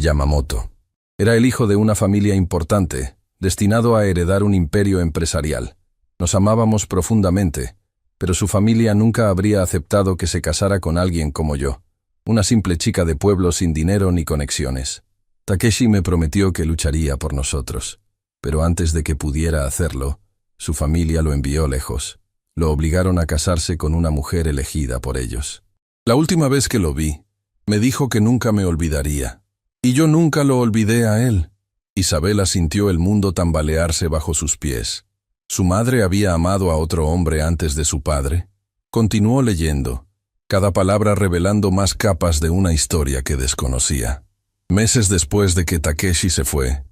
Yamamoto. Era el hijo de una familia importante, destinado a heredar un imperio empresarial. Nos amábamos profundamente, pero su familia nunca habría aceptado que se casara con alguien como yo, una simple chica de pueblo sin dinero ni conexiones. Takeshi me prometió que lucharía por nosotros, pero antes de que pudiera hacerlo, su familia lo envió lejos. Lo obligaron a casarse con una mujer elegida por ellos. La última vez que lo vi, me dijo que nunca me olvidaría, y yo nunca lo olvidé a él. Isabela sintió el mundo tambalearse bajo sus pies. ¿Su madre había amado a otro hombre antes de su padre? Continuó leyendo, cada palabra revelando más capas de una historia que desconocía. Meses después de que Takeshi se fue,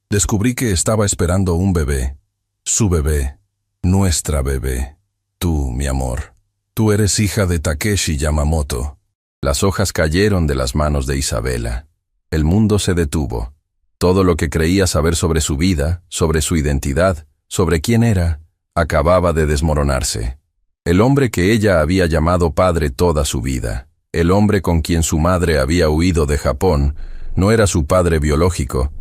descubrí que estaba esperando un bebé. Su bebé, nuestra bebé. Tú, mi amor, tú eres hija de Takeshi Yamamoto. Las hojas cayeron de las manos de Isabela. El mundo se detuvo. Todo lo que creía saber sobre su vida, sobre su identidad, sobre quién era, acababa de desmoronarse. El hombre que ella había llamado padre toda su vida, el hombre con quien su madre había huido de Japón, no era su padre biológico.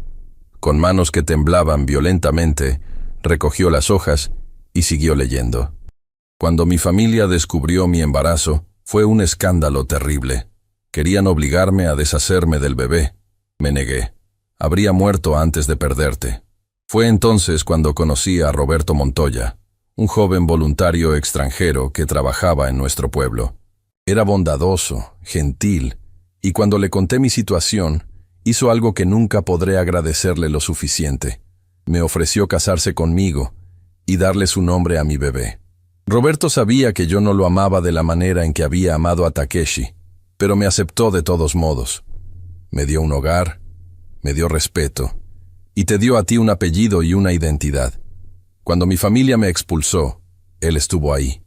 Con manos que temblaban violentamente, recogió las hojas y siguió leyendo. Cuando mi familia descubrió mi embarazo, fue un escándalo terrible. Querían obligarme a deshacerme del bebé. Me negué. Habría muerto antes de perderte. Fue entonces cuando conocí a Roberto Montoya, un joven voluntario extranjero que trabajaba en nuestro pueblo. Era bondadoso, gentil, y cuando le conté mi situación, hizo algo que nunca podré agradecerle lo suficiente. Me ofreció casarse conmigo y darle su nombre a mi bebé. Roberto sabía que yo no lo amaba de la manera en que había amado a Takeshi, pero me aceptó de todos modos. Me dio un hogar, me dio respeto, y te dio a ti un apellido y una identidad. Cuando mi familia me expulsó, él estuvo ahí.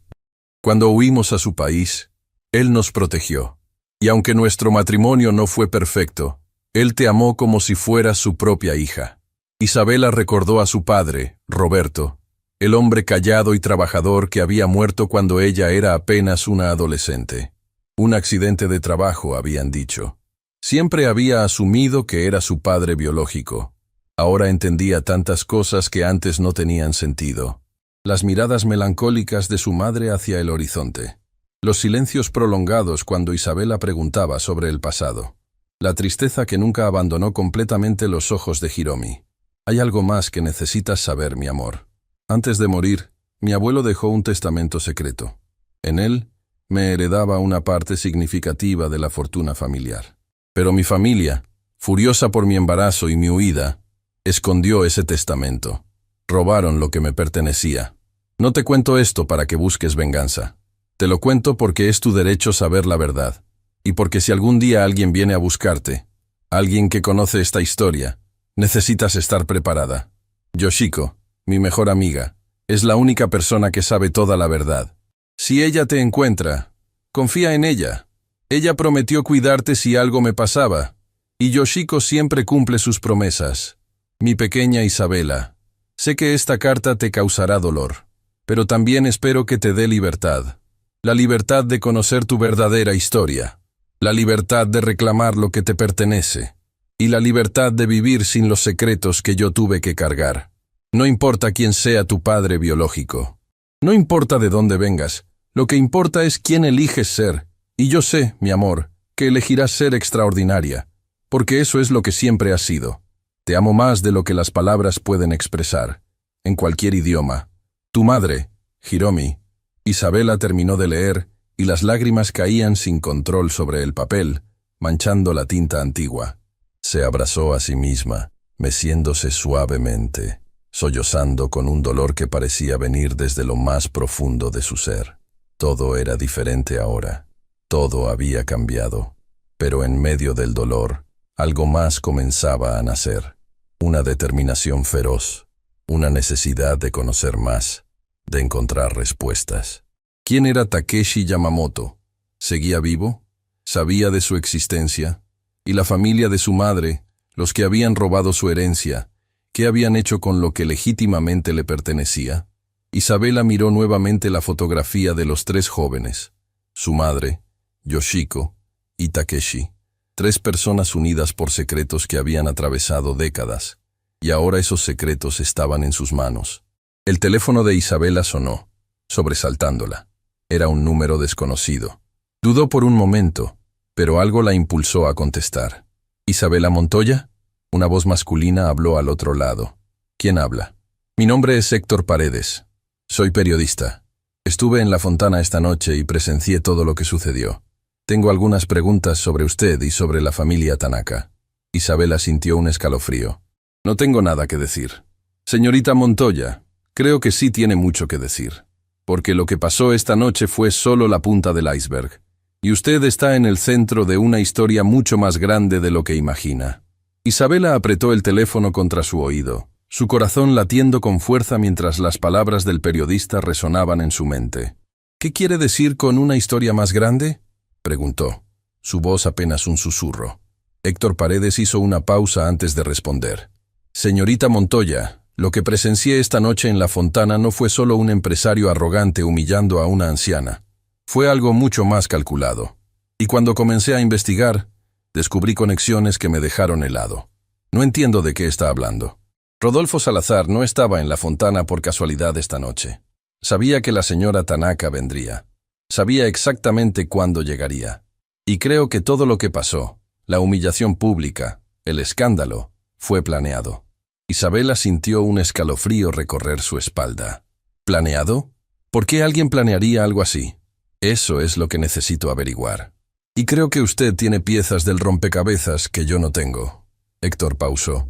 Cuando huimos a su país, él nos protegió. Y aunque nuestro matrimonio no fue perfecto, él te amó como si fueras su propia hija. Isabela recordó a su padre, Roberto, el hombre callado y trabajador que había muerto cuando ella era apenas una adolescente. Un accidente de trabajo, habían dicho. Siempre había asumido que era su padre biológico. Ahora entendía tantas cosas que antes no tenían sentido. Las miradas melancólicas de su madre hacia el horizonte. Los silencios prolongados cuando Isabela preguntaba sobre el pasado. La tristeza que nunca abandonó completamente los ojos de Hiromi. Hay algo más que necesitas saber, mi amor. Antes de morir, mi abuelo dejó un testamento secreto. En él, me heredaba una parte significativa de la fortuna familiar. Pero mi familia, furiosa por mi embarazo y mi huida, escondió ese testamento. Robaron lo que me pertenecía. No te cuento esto para que busques venganza. Te lo cuento porque es tu derecho saber la verdad. Y porque si algún día alguien viene a buscarte, alguien que conoce esta historia, necesitas estar preparada. Yoshiko, mi mejor amiga, es la única persona que sabe toda la verdad. Si ella te encuentra, confía en ella. Ella prometió cuidarte si algo me pasaba, y Yoshiko siempre cumple sus promesas. Mi pequeña Isabela, sé que esta carta te causará dolor, pero también espero que te dé libertad. La libertad de conocer tu verdadera historia, la libertad de reclamar lo que te pertenece, y la libertad de vivir sin los secretos que yo tuve que cargar. No importa quién sea tu padre biológico. No importa de dónde vengas, lo que importa es quién eliges ser. Y yo sé, mi amor, que elegirás ser extraordinaria, porque eso es lo que siempre has sido. Te amo más de lo que las palabras pueden expresar, en cualquier idioma. Tu madre, Hiromi. Isabela terminó de leer, y las lágrimas caían sin control sobre el papel, manchando la tinta antigua. Se abrazó a sí misma, meciéndose suavemente, sollozando con un dolor que parecía venir desde lo más profundo de su ser. Todo era diferente ahora. Todo había cambiado. Pero en medio del dolor, algo más comenzaba a nacer. Una determinación feroz, una necesidad de conocer más, de encontrar respuestas. ¿Quién era Takeshi Yamamoto? ¿Seguía vivo? ¿Sabía de su existencia? ¿Y la familia de su madre, los que habían robado su herencia, qué habían hecho con lo que legítimamente le pertenecía? Isabela miró nuevamente la fotografía de los tres jóvenes, su madre, Yoshiko y Takeshi, tres personas unidas por secretos que habían atravesado décadas, y ahora esos secretos estaban en sus manos. El teléfono de Isabela sonó, sobresaltándola. Era un número desconocido. Dudó por un momento, pero algo la impulsó a contestar. ¿Isabela Montoya? Una voz masculina habló al otro lado. ¿Quién habla? Mi nombre es Héctor Paredes. Soy periodista. Estuve en la Fontana esta noche y presencié todo lo que sucedió. Tengo algunas preguntas sobre usted y sobre la familia Tanaka. Isabela sintió un escalofrío. No tengo nada que decir. Señorita Montoya, creo que sí tiene mucho que decir. Porque lo que pasó esta noche fue solo la punta del iceberg. Y usted está en el centro de una historia mucho más grande de lo que imagina. Isabela apretó el teléfono contra su oído, su corazón latiendo con fuerza mientras las palabras del periodista resonaban en su mente. ¿Qué quiere decir con una historia más grande?, preguntó, su voz apenas un susurro. Héctor Paredes hizo una pausa antes de responder. Señorita Montoya, lo que presencié esta noche en la Fontana no fue solo un empresario arrogante humillando a una anciana. Fue algo mucho más calculado. Y cuando comencé a investigar, descubrí conexiones que me dejaron helado. No entiendo de qué está hablando. Rodolfo Salazar no estaba en la Fontana por casualidad esta noche. Sabía que la señora Tanaka vendría. Sabía exactamente cuándo llegaría. Y creo que todo lo que pasó, la humillación pública, el escándalo, fue planeado. Isabela sintió un escalofrío recorrer su espalda. ¿Planeado? ¿Por qué alguien planearía algo así? Eso es lo que necesito averiguar. Y creo que usted tiene piezas del rompecabezas que yo no tengo. Héctor pausó.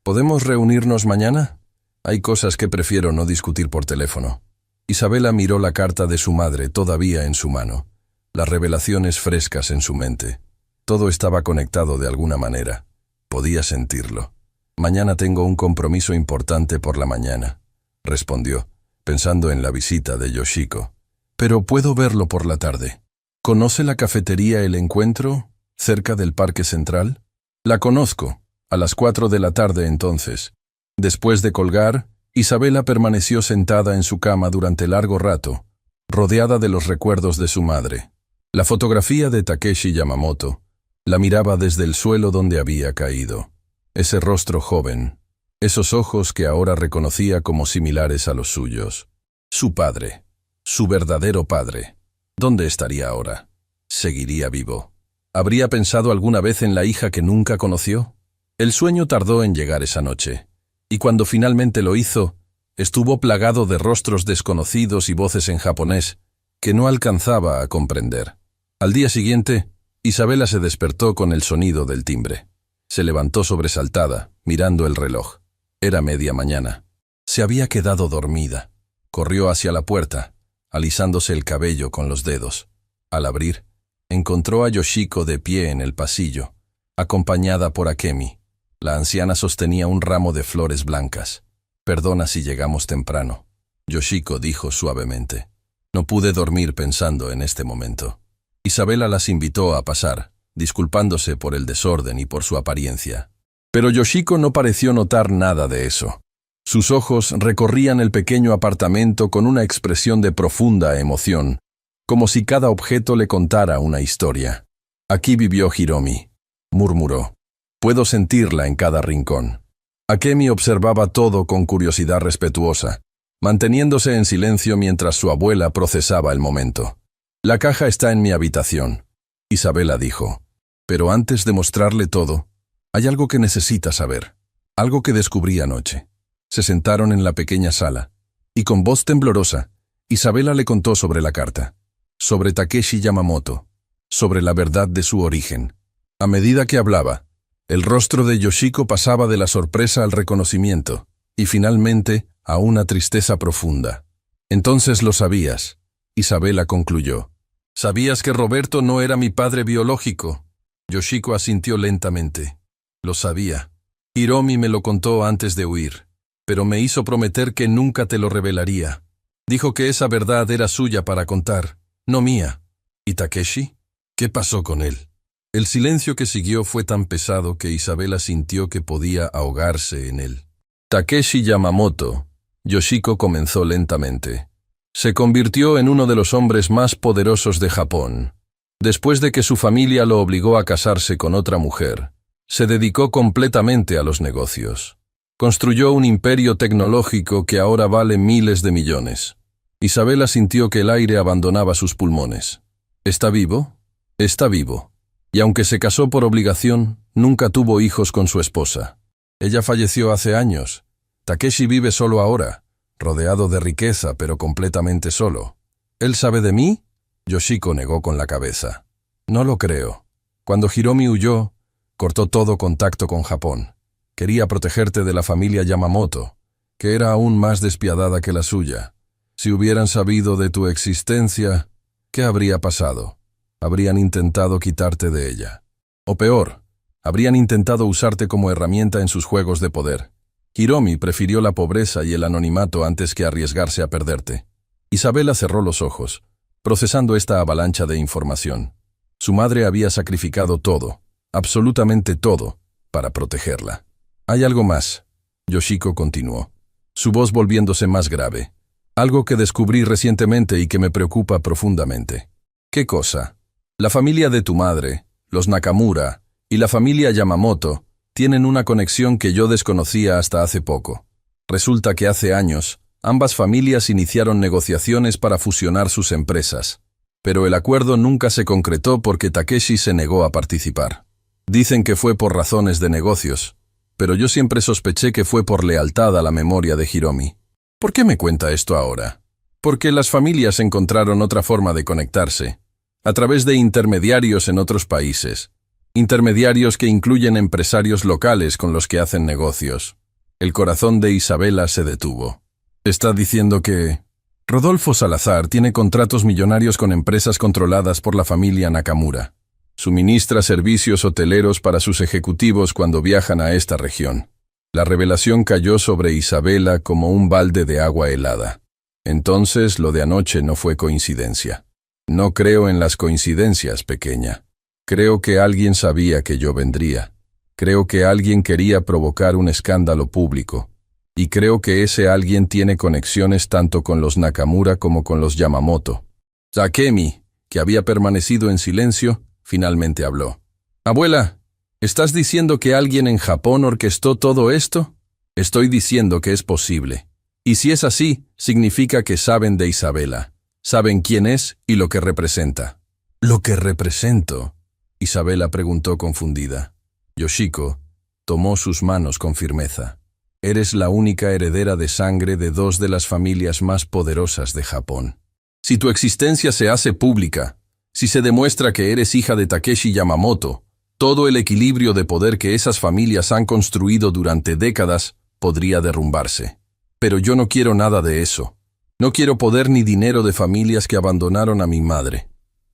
¿Podemos reunirnos mañana? Hay cosas que prefiero no discutir por teléfono. Isabela miró la carta de su madre todavía en su mano, las revelaciones frescas en su mente. Todo estaba conectado de alguna manera. Podía sentirlo. Mañana tengo un compromiso importante por la mañana, respondió, pensando en la visita de Yoshiko. Pero puedo verlo por la tarde. ¿Conoce la cafetería El Encuentro, cerca del Parque Central? La conozco. A las 4 de la tarde entonces. Después de colgar, Isabela permaneció sentada en su cama durante largo rato, rodeada de los recuerdos de su madre. La fotografía de Takeshi Yamamoto la miraba desde el suelo donde había caído. Ese rostro joven, esos ojos que ahora reconocía como similares a los suyos. Su padre, su verdadero padre. ¿Dónde estaría ahora? ¿Seguiría vivo? ¿Habría pensado alguna vez en la hija que nunca conoció? El sueño tardó en llegar esa noche, y cuando finalmente lo hizo, estuvo plagado de rostros desconocidos y voces en japonés que no alcanzaba a comprender. Al día siguiente, Isabela se despertó con el sonido del timbre. Se levantó sobresaltada, mirando el reloj. Era media mañana. Se había quedado dormida. Corrió hacia la puerta, alisándose el cabello con los dedos. Al abrir, encontró a Yoshiko de pie en el pasillo, acompañada por Akemi. La anciana sostenía un ramo de flores blancas. «Perdona si llegamos temprano», Yoshiko dijo suavemente. «No pude dormir pensando en este momento». Isabela las invitó a pasar, disculpándose por el desorden y por su apariencia. Pero Yoshiko no pareció notar nada de eso. Sus ojos recorrían el pequeño apartamento con una expresión de profunda emoción, como si cada objeto le contara una historia. «Aquí vivió Hiromi», murmuró. «Puedo sentirla en cada rincón». Akemi observaba todo con curiosidad respetuosa, manteniéndose en silencio mientras su abuela procesaba el momento. «La caja está en mi habitación», Isabela dijo. «Pero antes de mostrarle todo, hay algo que necesita saber, algo que descubrí anoche». Se sentaron en la pequeña sala, y con voz temblorosa, Isabela le contó sobre la carta, sobre Takeshi Yamamoto, sobre la verdad de su origen. A medida que hablaba, el rostro de Yoshiko pasaba de la sorpresa al reconocimiento, y finalmente a una tristeza profunda. «Entonces lo sabías», Isabela concluyó. «¿Sabías que Roberto no era mi padre biológico?» Yoshiko asintió lentamente. «Lo sabía. Hiromi me lo contó antes de huir, pero me hizo prometer que nunca te lo revelaría. Dijo que esa verdad era suya para contar, no mía». «¿Y Takeshi? ¿Qué pasó con él?» El silencio que siguió fue tan pesado que Isabela sintió que podía ahogarse en él. «Takeshi Yamamoto», Yoshiko comenzó lentamente, «se convirtió en uno de los hombres más poderosos de Japón. Después de que su familia lo obligó a casarse con otra mujer, se dedicó completamente a los negocios. Construyó un imperio tecnológico que ahora vale miles de millones». Isabela sintió que el aire abandonaba sus pulmones. «¿Está vivo? Está vivo. Y aunque se casó por obligación, nunca tuvo hijos con su esposa. Ella falleció hace años. Takeshi vive solo ahora, rodeado de riqueza, pero completamente solo. ¿Él sabe de mí?», Yoshiko negó con la cabeza. «No lo creo. Cuando Hiromi huyó, cortó todo contacto con Japón. Quería protegerte de la familia Yamamoto, que era aún más despiadada que la suya. Si hubieran sabido de tu existencia, ¿qué habría pasado? Habrían intentado quitarte de ella. O peor, habrían intentado usarte como herramienta en sus juegos de poder. Hiromi prefirió la pobreza y el anonimato antes que arriesgarse a perderte». Isabela cerró los ojos, procesando esta avalancha de información. Su madre había sacrificado todo, absolutamente todo, para protegerla. «Hay algo más», Yoshiko continuó, su voz volviéndose más grave. «Algo que descubrí recientemente y que me preocupa profundamente». «¿Qué cosa?» «La familia de tu madre, los Nakamura, y la familia Yamamoto tienen una conexión que yo desconocía hasta hace poco. Resulta que hace años, ambas familias iniciaron negociaciones para fusionar sus empresas, pero el acuerdo nunca se concretó porque Takeshi se negó a participar. Dicen que fue por razones de negocios, pero yo siempre sospeché que fue por lealtad a la memoria de Hiromi. ¿Por qué me cuenta esto ahora? Porque las familias encontraron otra forma de conectarse, a través de intermediarios en otros países. Intermediarios que incluyen empresarios locales con los que hacen negocios. El corazón de Isabela se detuvo. Está diciendo que Rodolfo Salazar tiene contratos millonarios con empresas controladas por la familia Nakamura. Suministra servicios hoteleros para sus ejecutivos cuando viajan a esta región. La revelación cayó sobre Isabela como un balde de agua helada. Entonces, lo de anoche no fue coincidencia. No creo en las coincidencias, pequeña. Creo que alguien sabía que yo vendría. Creo que alguien quería provocar un escándalo público. Y creo que ese alguien tiene conexiones tanto con los Nakamura como con los Yamamoto. Takemi, que había permanecido en silencio, finalmente habló. «Abuela, ¿estás diciendo que alguien en Japón orquestó todo esto?» «Estoy diciendo que es posible. Y si es así, significa que saben de Isabela. Saben quién es y lo que representa». «¿Lo que represento?», Isabela preguntó confundida. Yoshiko tomó sus manos con firmeza. «Eres la única heredera de sangre de dos de las familias más poderosas de Japón. Si tu existencia se hace pública, si se demuestra que eres hija de Takeshi Yamamoto, todo el equilibrio de poder que esas familias han construido durante décadas podría derrumbarse. Pero yo no quiero nada de eso. No quiero poder ni dinero de familias que abandonaron a mi madre.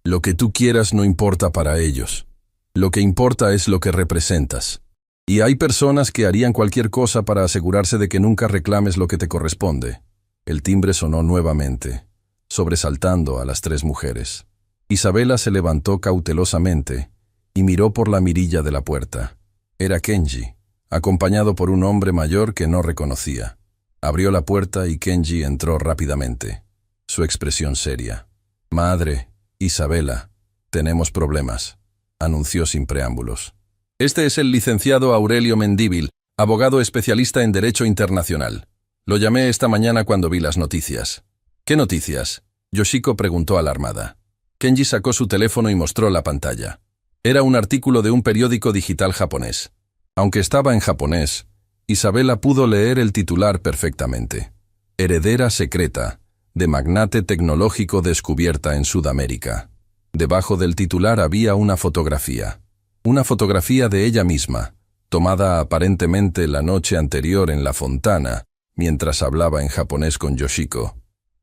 Lo que tú quieras no importa para ellos. Lo que importa es lo que representas. Y hay personas que harían cualquier cosa para asegurarse de que nunca reclames lo que te corresponde». El timbre sonó nuevamente, sobresaltando a las tres mujeres. Isabela se levantó cautelosamente y miró por la mirilla de la puerta. Era Kenji, acompañado por un hombre mayor que no reconocía. Abrió la puerta y Kenji entró rápidamente, su expresión seria. «Madre, Isabela, tenemos problemas», anunció sin preámbulos. «Este es el licenciado Aurelio Mendívil, abogado especialista en Derecho Internacional. Lo llamé esta mañana cuando vi las noticias». «¿Qué noticias?», Yoshiko preguntó alarmada. Kenji sacó su teléfono y mostró la pantalla. Era un artículo de un periódico digital japonés. Aunque estaba en japonés, Isabela pudo leer el titular perfectamente. «Heredera secreta, de magnate tecnológico descubierta en Sudamérica». Debajo del titular había una fotografía. Una fotografía de ella misma, tomada aparentemente la noche anterior en la fontana, mientras hablaba en japonés con Yoshiko.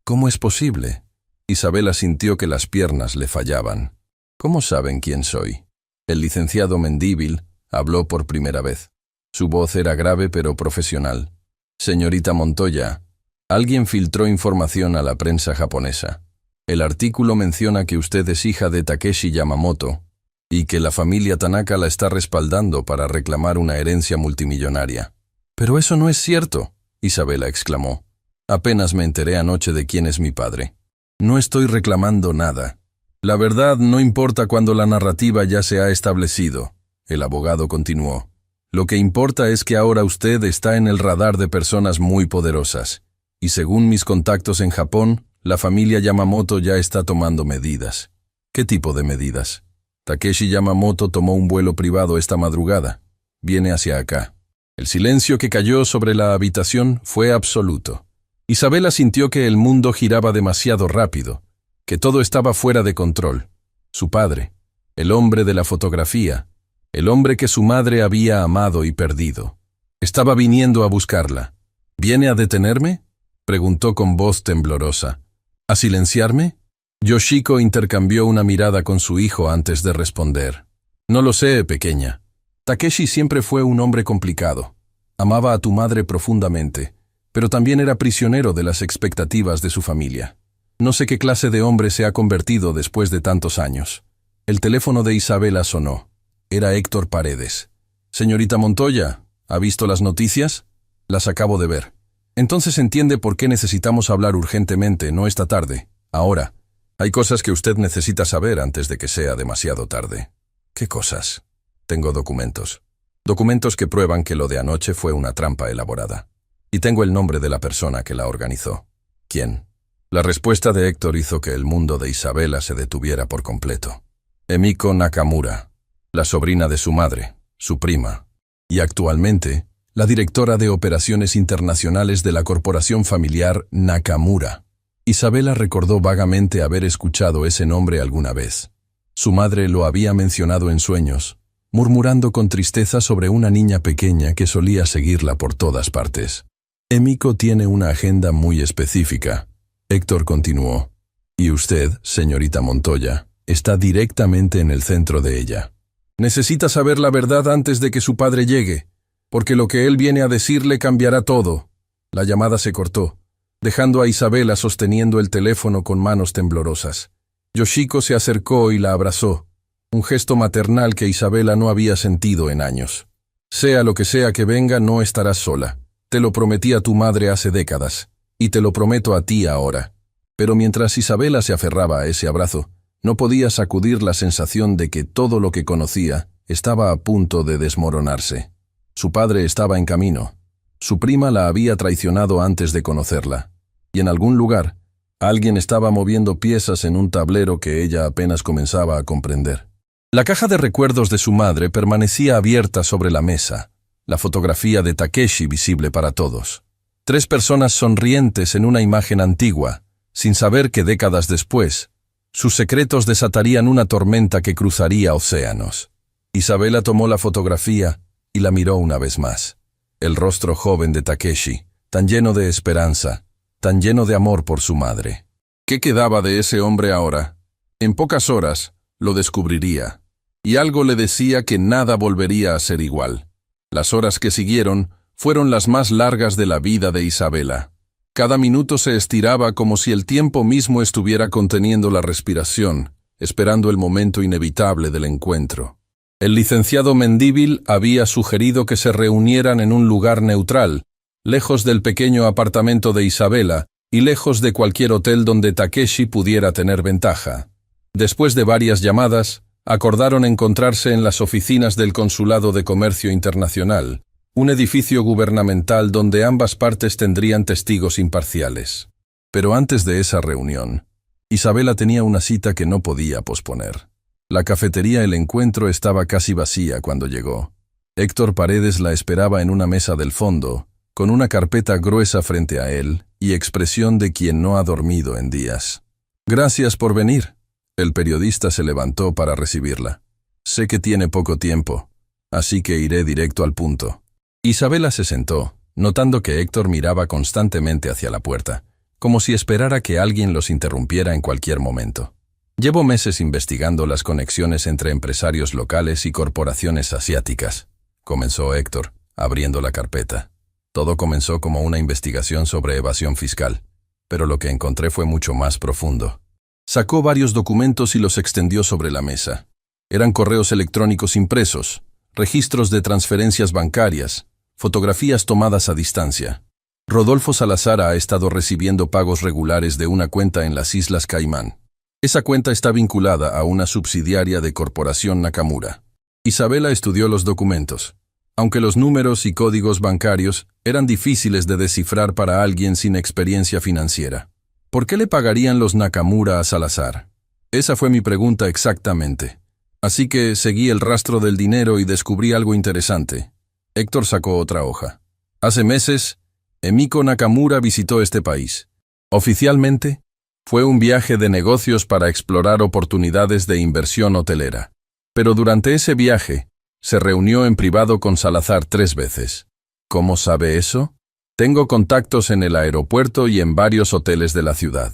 «¿Cómo es posible?». Isabela sintió que las piernas le fallaban. «¿Cómo saben quién soy?». El licenciado Mendívil habló por primera vez. Su voz era grave pero profesional. «Señorita Montoya, alguien filtró información a la prensa japonesa. El artículo menciona que usted es hija de Takeshi Yamamoto y que la familia Tanaka la está respaldando para reclamar una herencia multimillonaria». «Pero eso no es cierto», Isabela exclamó. «Apenas me enteré anoche de quién es mi padre. No estoy reclamando nada. La verdad no importa cuando la narrativa ya se ha establecido», el abogado continuó. «Lo que importa es que ahora usted está en el radar de personas muy poderosas. Y según mis contactos en Japón, la familia Yamamoto ya está tomando medidas». «¿Qué tipo de medidas?». «Takeshi Yamamoto tomó un vuelo privado esta madrugada. Viene hacia acá». El silencio que cayó sobre la habitación fue absoluto. Isabela sintió que el mundo giraba demasiado rápido, que todo estaba fuera de control. Su padre, el hombre de la fotografía, el hombre que su madre había amado y perdido, estaba viniendo a buscarla. «¿Viene a detenerme?», preguntó con voz temblorosa. «¿A silenciarme?». Yoshiko intercambió una mirada con su hijo antes de responder. «No lo sé, pequeña. Takeshi siempre fue un hombre complicado. Amaba a tu madre profundamente, pero también era prisionero de las expectativas de su familia. No sé qué clase de hombre se ha convertido después de tantos años». El teléfono de Isabela sonó. Era Héctor Paredes. «Señorita Montoya, ¿ha visto las noticias?». «Las acabo de ver». «Entonces entiende por qué necesitamos hablar urgentemente, no esta tarde, ahora. Hay cosas que usted necesita saber antes de que sea demasiado tarde». «¿Qué cosas?». «Tengo documentos. Documentos que prueban que lo de anoche fue una trampa elaborada. Y tengo el nombre de la persona que la organizó». «¿Quién?». La respuesta de Héctor hizo que el mundo de Isabela se detuviera por completo. «Emiko Nakamura, la sobrina de su madre, su prima, y actualmente la directora de operaciones internacionales de la corporación familiar Nakamura. Isabela recordó vagamente haber escuchado ese nombre alguna vez. Su madre lo había mencionado en sueños, murmurando con tristeza sobre una niña pequeña que solía seguirla por todas partes. Emiko tiene una agenda muy específica. Héctor continuó. Y usted, señorita Montoya, está directamente en el centro de ella. Necesita saber la verdad antes de que su padre llegue, porque lo que él viene a decirle cambiará todo. La llamada se cortó, dejando a Isabela sosteniendo el teléfono con manos temblorosas. Yoshiko se acercó y la abrazó, un gesto maternal que Isabela no había sentido en años. Sea lo que sea que venga, no estarás sola. Te lo prometí a tu madre hace décadas, y te lo prometo a ti ahora. Pero mientras Isabela se aferraba a ese abrazo, no podía sacudir la sensación de que todo lo que conocía estaba a punto de desmoronarse. Su padre estaba en camino. Su prima la había traicionado antes de conocerla. Y en algún lugar, alguien estaba moviendo piezas en un tablero que ella apenas comenzaba a comprender. La caja de recuerdos de su madre permanecía abierta sobre la mesa, la fotografía de Takeshi visible para todos. 3 personas sonrientes en una imagen antigua, sin saber que décadas después, sus secretos desatarían una tormenta que cruzaría océanos. Isabela tomó la fotografía y la miró una vez más. El rostro joven de Takeshi, tan lleno de esperanza, tan lleno de amor por su madre. ¿Qué quedaba de ese hombre ahora? En pocas horas lo descubriría, y algo le decía que nada volvería a ser igual. Las horas que siguieron fueron las más largas de la vida de Isabela. Cada minuto se estiraba como si el tiempo mismo estuviera conteniendo la respiración, esperando el momento inevitable del encuentro. El licenciado Mendívil había sugerido que se reunieran en un lugar neutral, lejos del pequeño apartamento de Isabela y lejos de cualquier hotel donde Takeshi pudiera tener ventaja. Después de varias llamadas, acordaron encontrarse en las oficinas del Consulado de Comercio Internacional, un edificio gubernamental donde ambas partes tendrían testigos imparciales. Pero antes de esa reunión, Isabela tenía una cita que no podía posponer. La cafetería El Encuentro estaba casi vacía cuando llegó. Héctor Paredes la esperaba en una mesa del fondo, con una carpeta gruesa frente a él y expresión de quien no ha dormido en días. «Gracias por venir». El periodista se levantó para recibirla. «Sé que tiene poco tiempo, así que iré directo al punto». Isabela se sentó, notando que Héctor miraba constantemente hacia la puerta, como si esperara que alguien los interrumpiera en cualquier momento. «Llevo meses investigando las conexiones entre empresarios locales y corporaciones asiáticas», comenzó Héctor, abriendo la carpeta. Todo comenzó como una investigación sobre evasión fiscal, pero lo que encontré fue mucho más profundo. Sacó varios documentos y los extendió sobre la mesa. Eran correos electrónicos impresos, registros de transferencias bancarias, fotografías tomadas a distancia. Rodolfo Salazar ha estado recibiendo pagos regulares de una cuenta en las Islas Caimán. Esa cuenta está vinculada a una subsidiaria de Corporación Nakamura. Isabela estudió los documentos. Aunque los números y códigos bancarios eran difíciles de descifrar para alguien sin experiencia financiera. ¿Por qué le pagarían los Nakamura a Salazar? Esa fue mi pregunta exactamente. Así que seguí el rastro del dinero y descubrí algo interesante. Héctor sacó otra hoja. Hace meses, Emiko Nakamura visitó este país. Oficialmente, fue un viaje de negocios para explorar oportunidades de inversión hotelera. Pero durante ese viaje, se reunió en privado con Salazar 3 veces. ¿Cómo sabe eso? Tengo contactos en el aeropuerto y en varios hoteles de la ciudad.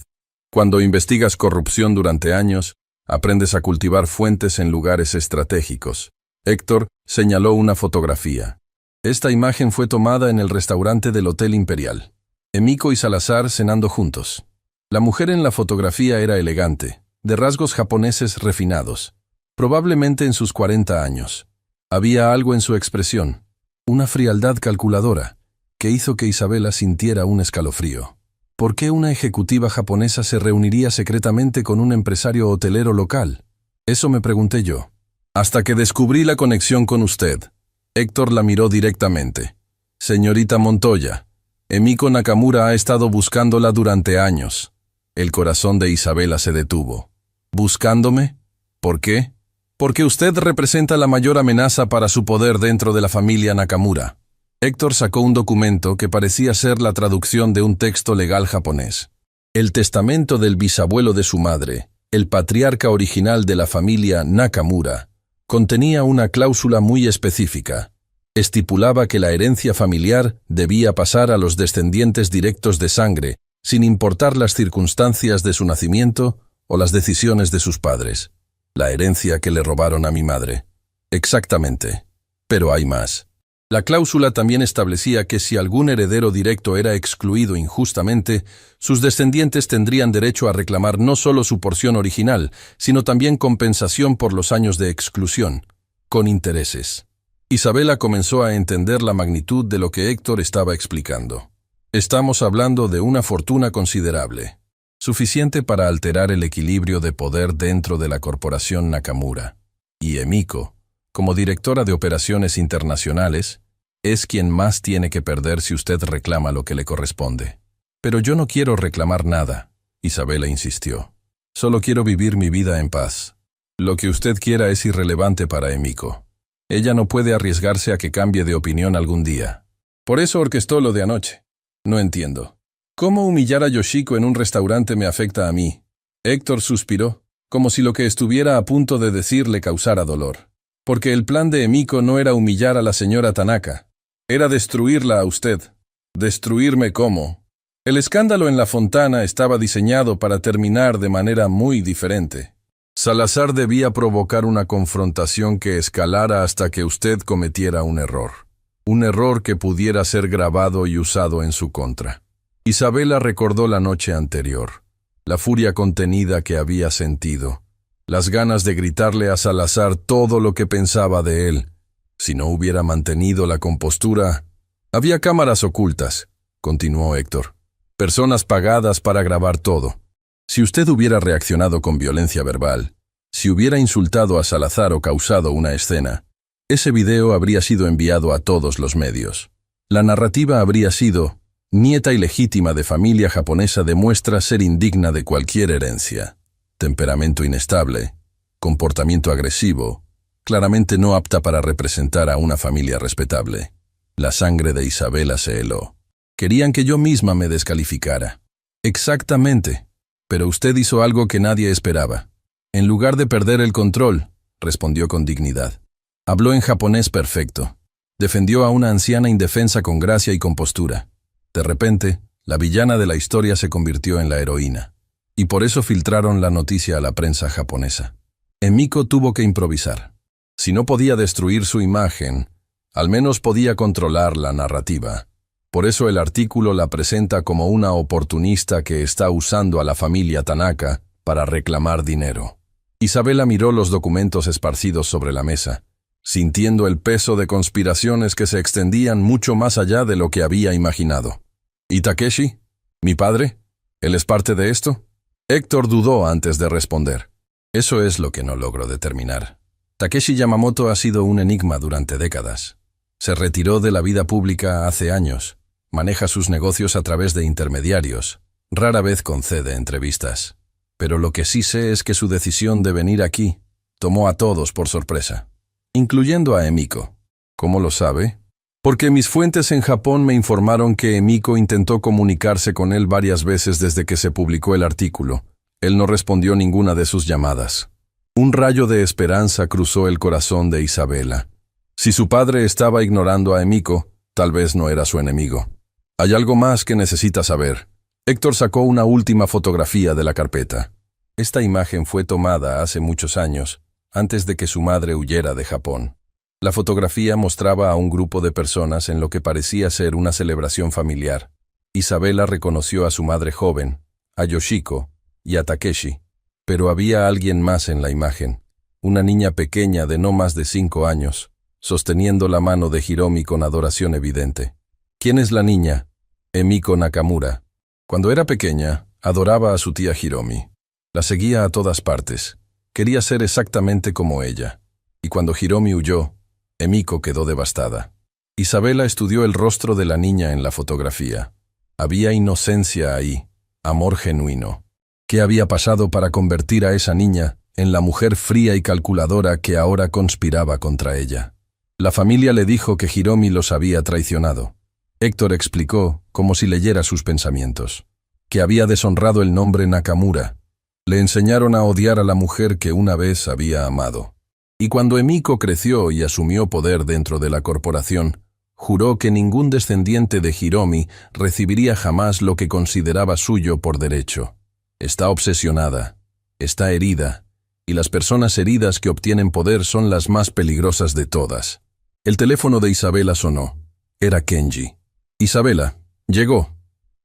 Cuando investigas corrupción durante años, aprendes a cultivar fuentes en lugares estratégicos. Héctor señaló una fotografía. Esta imagen fue tomada en el restaurante del Hotel Imperial. Emiko y Salazar cenando juntos. La mujer en la fotografía era elegante, de rasgos japoneses refinados, probablemente en sus 40 años. Había algo en su expresión, una frialdad calculadora, que hizo que Isabela sintiera un escalofrío. ¿Por qué una ejecutiva japonesa se reuniría secretamente con un empresario hotelero local? Eso me pregunté yo. Hasta que descubrí la conexión con usted. Héctor la miró directamente. Señorita Montoya, Emiko Nakamura ha estado buscándola durante años. El corazón de Isabela se detuvo. ¿Buscándome? ¿Por qué? Porque usted representa la mayor amenaza para su poder dentro de la familia Nakamura. Héctor sacó un documento que parecía ser la traducción de un texto legal japonés. El testamento del bisabuelo de su madre, el patriarca original de la familia Nakamura, contenía una cláusula muy específica. Estipulaba que la herencia familiar debía pasar a los descendientes directos de sangre, sin importar las circunstancias de su nacimiento o las decisiones de sus padres. La herencia que le robaron a mi madre. Exactamente. Pero hay más. La cláusula también establecía que si algún heredero directo era excluido injustamente, sus descendientes tendrían derecho a reclamar no solo su porción original, sino también compensación por los años de exclusión, con intereses. Isabela comenzó a entender la magnitud de lo que Héctor estaba explicando. Estamos hablando de una fortuna considerable, suficiente para alterar el equilibrio de poder dentro de la corporación Nakamura. Y Emiko, como directora de operaciones internacionales, es quien más tiene que perder si usted reclama lo que le corresponde. Pero yo no quiero reclamar nada, Isabela insistió. Solo quiero vivir mi vida en paz. Lo que usted quiera es irrelevante para Emiko. Ella no puede arriesgarse a que cambie de opinión algún día. Por eso orquestó lo de anoche. No entiendo. ¿Cómo humillar a Yoshiko en un restaurante me afecta a mí? Héctor suspiró, como si lo que estuviera a punto de decir le causara dolor. Porque el plan de Emiko no era humillar a la señora Tanaka. Era destruirla a usted. ¿Destruirme cómo? El escándalo en la Fontana estaba diseñado para terminar de manera muy diferente. Salazar debía provocar una confrontación que escalara hasta que usted cometiera un error. Un error que pudiera ser grabado y usado en su contra. Isabela recordó la noche anterior, la furia contenida que había sentido, las ganas de gritarle a Salazar todo lo que pensaba de él. Si no hubiera mantenido la compostura... Había cámaras ocultas, continuó Héctor. Personas pagadas para grabar todo. Si usted hubiera reaccionado con violencia verbal, si hubiera insultado a Salazar o causado una escena, ese video habría sido enviado a todos los medios. La narrativa habría sido: nieta ilegítima de familia japonesa demuestra ser indigna de cualquier herencia. Temperamento inestable, comportamiento agresivo, claramente no apta para representar a una familia respetable. La sangre de Isabela se heló. Querían que yo misma me descalificara. Exactamente. Pero usted hizo algo que nadie esperaba. En lugar de perder el control, respondió con dignidad. Habló en japonés perfecto. Defendió a una anciana indefensa con gracia y compostura. De repente, la villana de la historia se convirtió en la heroína. Y por eso filtraron la noticia a la prensa japonesa. Emiko tuvo que improvisar. Si no podía destruir su imagen, al menos podía controlar la narrativa. Por eso el artículo la presenta como una oportunista que está usando a la familia Tanaka para reclamar dinero. Isabela miró los documentos esparcidos sobre la mesa, sintiendo el peso de conspiraciones que se extendían mucho más allá de lo que había imaginado. ¿Y Takeshi? ¿Mi padre? ¿Él es parte de esto? Héctor dudó antes de responder. Eso es lo que no logro determinar. Takeshi Yamamoto ha sido un enigma durante décadas. Se retiró de la vida pública hace años. Maneja sus negocios a través de intermediarios. Rara vez concede entrevistas. Pero lo que sí sé es que su decisión de venir aquí tomó a todos por sorpresa, incluyendo a Emiko. ¿Cómo lo sabe? Porque mis fuentes en Japón me informaron que Emiko intentó comunicarse con él varias veces desde que se publicó el artículo. Él no respondió ninguna de sus llamadas. Un rayo de esperanza cruzó el corazón de Isabela. Si su padre estaba ignorando a Emiko, tal vez no era su enemigo. Hay algo más que necesita saber. Héctor sacó una última fotografía de la carpeta. Esta imagen fue tomada hace muchos años, antes de que su madre huyera de Japón. La fotografía mostraba a un grupo de personas en lo que parecía ser una celebración familiar. Isabela reconoció a su madre joven, a Yoshiko y a Takeshi. Pero había alguien más en la imagen, una niña pequeña de no más de 5 años, sosteniendo la mano de Hiromi con adoración evidente. ¿Quién es la niña? Emiko Nakamura. Cuando era pequeña, adoraba a su tía Hiromi. La seguía a todas partes. Quería ser exactamente como ella. Y cuando Hiromi huyó, Emiko quedó devastada. Isabela estudió el rostro de la niña en la fotografía. Había inocencia ahí, amor genuino. ¿Qué había pasado para convertir a esa niña en la mujer fría y calculadora que ahora conspiraba contra ella? La familia le dijo que Hiromi los había traicionado. Héctor explicó, como si leyera sus pensamientos, que había deshonrado el nombre Nakamura. Le enseñaron a odiar a la mujer que una vez había amado. Y cuando Emiko creció y asumió poder dentro de la corporación, juró que ningún descendiente de Hiromi recibiría jamás lo que consideraba suyo por derecho. Está obsesionada, está herida, y las personas heridas que obtienen poder son las más peligrosas de todas. El teléfono de Isabela sonó. Era Kenji. Isabela, llegó.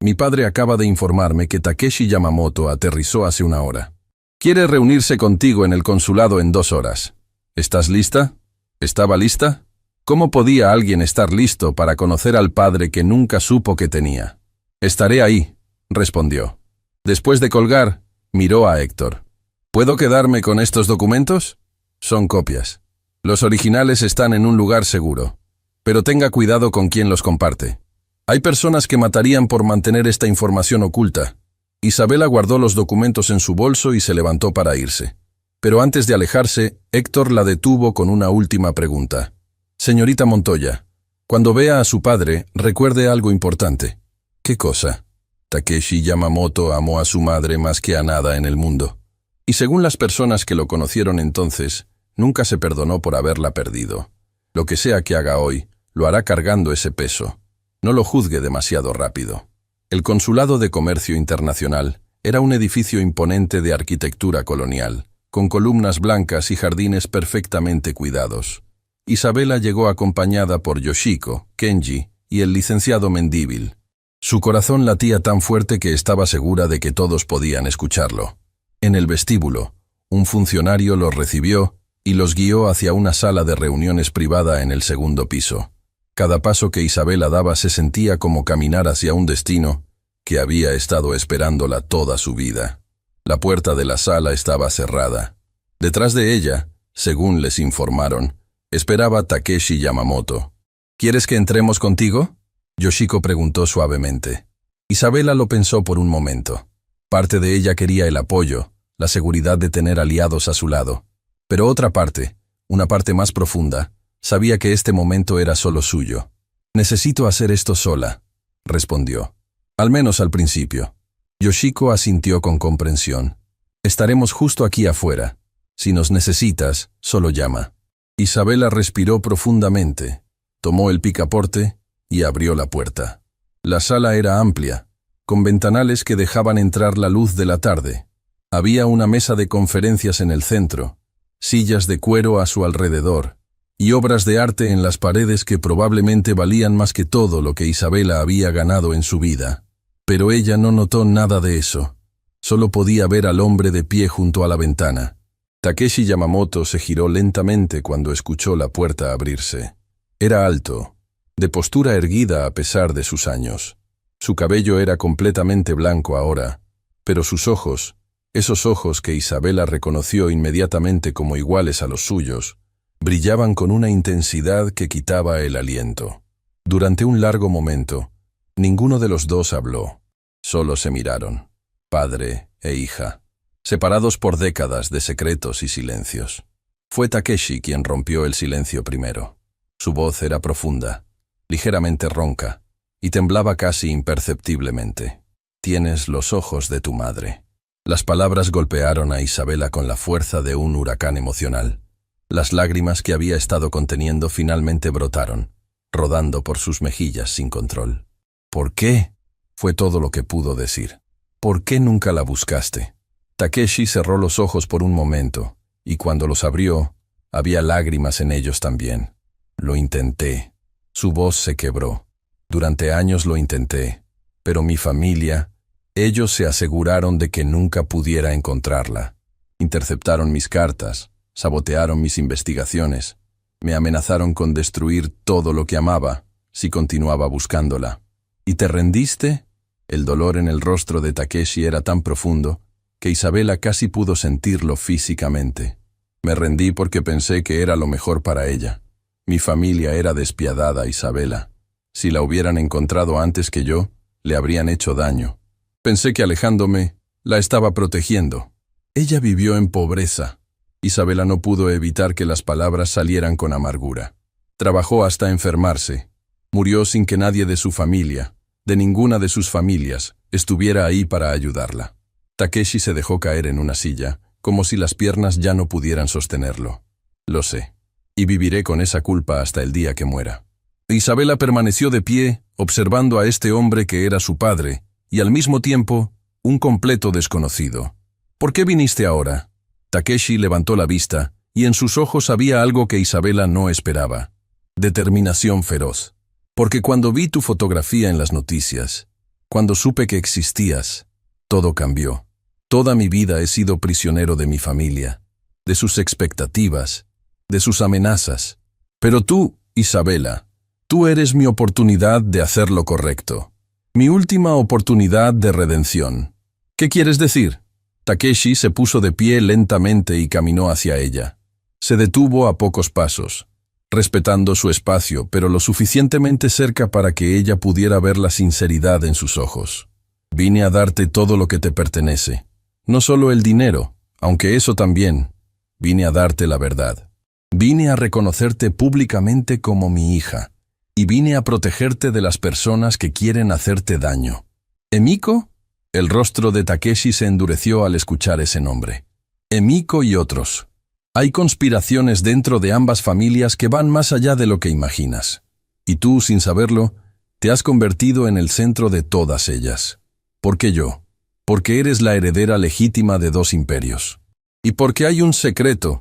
Mi padre acaba de informarme que Takeshi Yamamoto aterrizó hace una hora. Quiere reunirse contigo en el consulado en 2 horas. ¿Estás lista? ¿Estaba lista? ¿Cómo podía alguien estar listo para conocer al padre que nunca supo que tenía? Estaré ahí, respondió. Después de colgar, miró a Héctor. ¿Puedo quedarme con estos documentos? Son copias. Los originales están en un lugar seguro. Pero tenga cuidado con quién los comparte. Hay personas que matarían por mantener esta información oculta. Isabela guardó los documentos en su bolso y se levantó para irse. Pero antes de alejarse, Héctor la detuvo con una última pregunta. Señorita Montoya, cuando vea a su padre, recuerde algo importante. ¿Qué cosa? Takeshi Yamamoto amó a su madre más que a nada en el mundo. Y según las personas que lo conocieron entonces, nunca se perdonó por haberla perdido. Lo que sea que haga hoy, lo hará cargando ese peso. No lo juzgue demasiado rápido. El Consulado de Comercio Internacional era un edificio imponente de arquitectura colonial, con columnas blancas y jardines perfectamente cuidados. Isabela llegó acompañada por Yoshiko, Kenji y el licenciado Mendívil. Su corazón latía tan fuerte que estaba segura de que todos podían escucharlo. En el vestíbulo, un funcionario los recibió y los guió hacia una sala de reuniones privada en el 2º piso. Cada paso que Isabela daba se sentía como caminar hacia un destino que había estado esperándola toda su vida. La puerta de la sala estaba cerrada. Detrás de ella, según les informaron, esperaba Takeshi Yamamoto. ¿Quieres que entremos contigo? Yoshiko preguntó suavemente. Isabela lo pensó por un momento. Parte de ella quería el apoyo, la seguridad de tener aliados a su lado. Pero otra parte, una parte más profunda, sabía que este momento era solo suyo. Necesito hacer esto sola, respondió. Al menos al principio. Yoshiko asintió con comprensión. Estaremos justo aquí afuera. Si nos necesitas, solo llama. Isabela respiró profundamente, tomó el picaporte y abrió la puerta. La sala era amplia, con ventanales que dejaban entrar la luz de la tarde. Había una mesa de conferencias en el centro, sillas de cuero a su alrededor, y obras de arte en las paredes que probablemente valían más que todo lo que Isabela había ganado en su vida. Pero ella no notó nada de eso. Solo podía ver al hombre de pie junto a la ventana. Takeshi Yamamoto se giró lentamente cuando escuchó la puerta abrirse. Era alto, de postura erguida a pesar de sus años. Su cabello era completamente blanco ahora, pero sus ojos, esos ojos que Isabela reconoció inmediatamente como iguales a los suyos, brillaban con una intensidad que quitaba el aliento. Durante un largo momento, ninguno de los dos habló. Solo se miraron, padre e hija, separados por décadas de secretos y silencios. Fue Takeshi quien rompió el silencio primero. Su voz era profunda, ligeramente ronca, y temblaba casi imperceptiblemente. Tienes los ojos de tu madre. Las palabras golpearon a Isabela con la fuerza de un huracán emocional. Las lágrimas que había estado conteniendo finalmente brotaron, rodando por sus mejillas sin control. ¿Por qué? Fue todo lo que pudo decir. ¿Por qué nunca la buscaste? Takeshi cerró los ojos por un momento, y cuando los abrió, había lágrimas en ellos también. Lo intenté. Su voz se quebró. Durante años lo intenté, pero mi familia, ellos se aseguraron de que nunca pudiera encontrarla. Interceptaron mis cartas, sabotearon mis investigaciones, me amenazaron con destruir todo lo que amaba si continuaba buscándola. ¿Y te rendiste? El dolor en el rostro de Takeshi era tan profundo que Isabela casi pudo sentirlo físicamente. Me rendí porque pensé que era lo mejor para ella. Mi familia era despiadada, Isabela. Si la hubieran encontrado antes que yo, le habrían hecho daño. Pensé que alejándome, la estaba protegiendo. Ella vivió en pobreza. Isabela no pudo evitar que las palabras salieran con amargura. Trabajó hasta enfermarse. Murió sin que nadie de su familia, de ninguna de sus familias, estuviera ahí para ayudarla. Takeshi se dejó caer en una silla, como si las piernas ya no pudieran sostenerlo. Lo sé. Y viviré con esa culpa hasta el día que muera. Isabela permaneció de pie, observando a este hombre que era su padre, y al mismo tiempo, un completo desconocido. ¿Por qué viniste ahora? Takeshi levantó la vista, y en sus ojos había algo que Isabela no esperaba. Determinación feroz. Porque cuando vi tu fotografía en las noticias, cuando supe que existías, todo cambió. Toda mi vida he sido prisionero de mi familia, de sus expectativas, de sus amenazas. Pero tú, Isabela, tú eres mi oportunidad de hacer lo correcto. Mi última oportunidad de redención. ¿Qué quieres decir? Takeshi se puso de pie lentamente y caminó hacia ella. Se detuvo a pocos pasos, respetando su espacio, pero lo suficientemente cerca para que ella pudiera ver la sinceridad en sus ojos. Vine a darte todo lo que te pertenece. No solo el dinero, aunque eso también. Vine a darte la verdad. Vine a reconocerte públicamente como mi hija. Y vine a protegerte de las personas que quieren hacerte daño. ¿Emiko? El rostro de Takeshi se endureció al escuchar ese nombre. Emiko y otros. Hay conspiraciones dentro de ambas familias que van más allá de lo que imaginas. Y tú, sin saberlo, te has convertido en el centro de todas ellas. ¿Por qué yo? Porque eres la heredera legítima de dos imperios. Y porque hay un secreto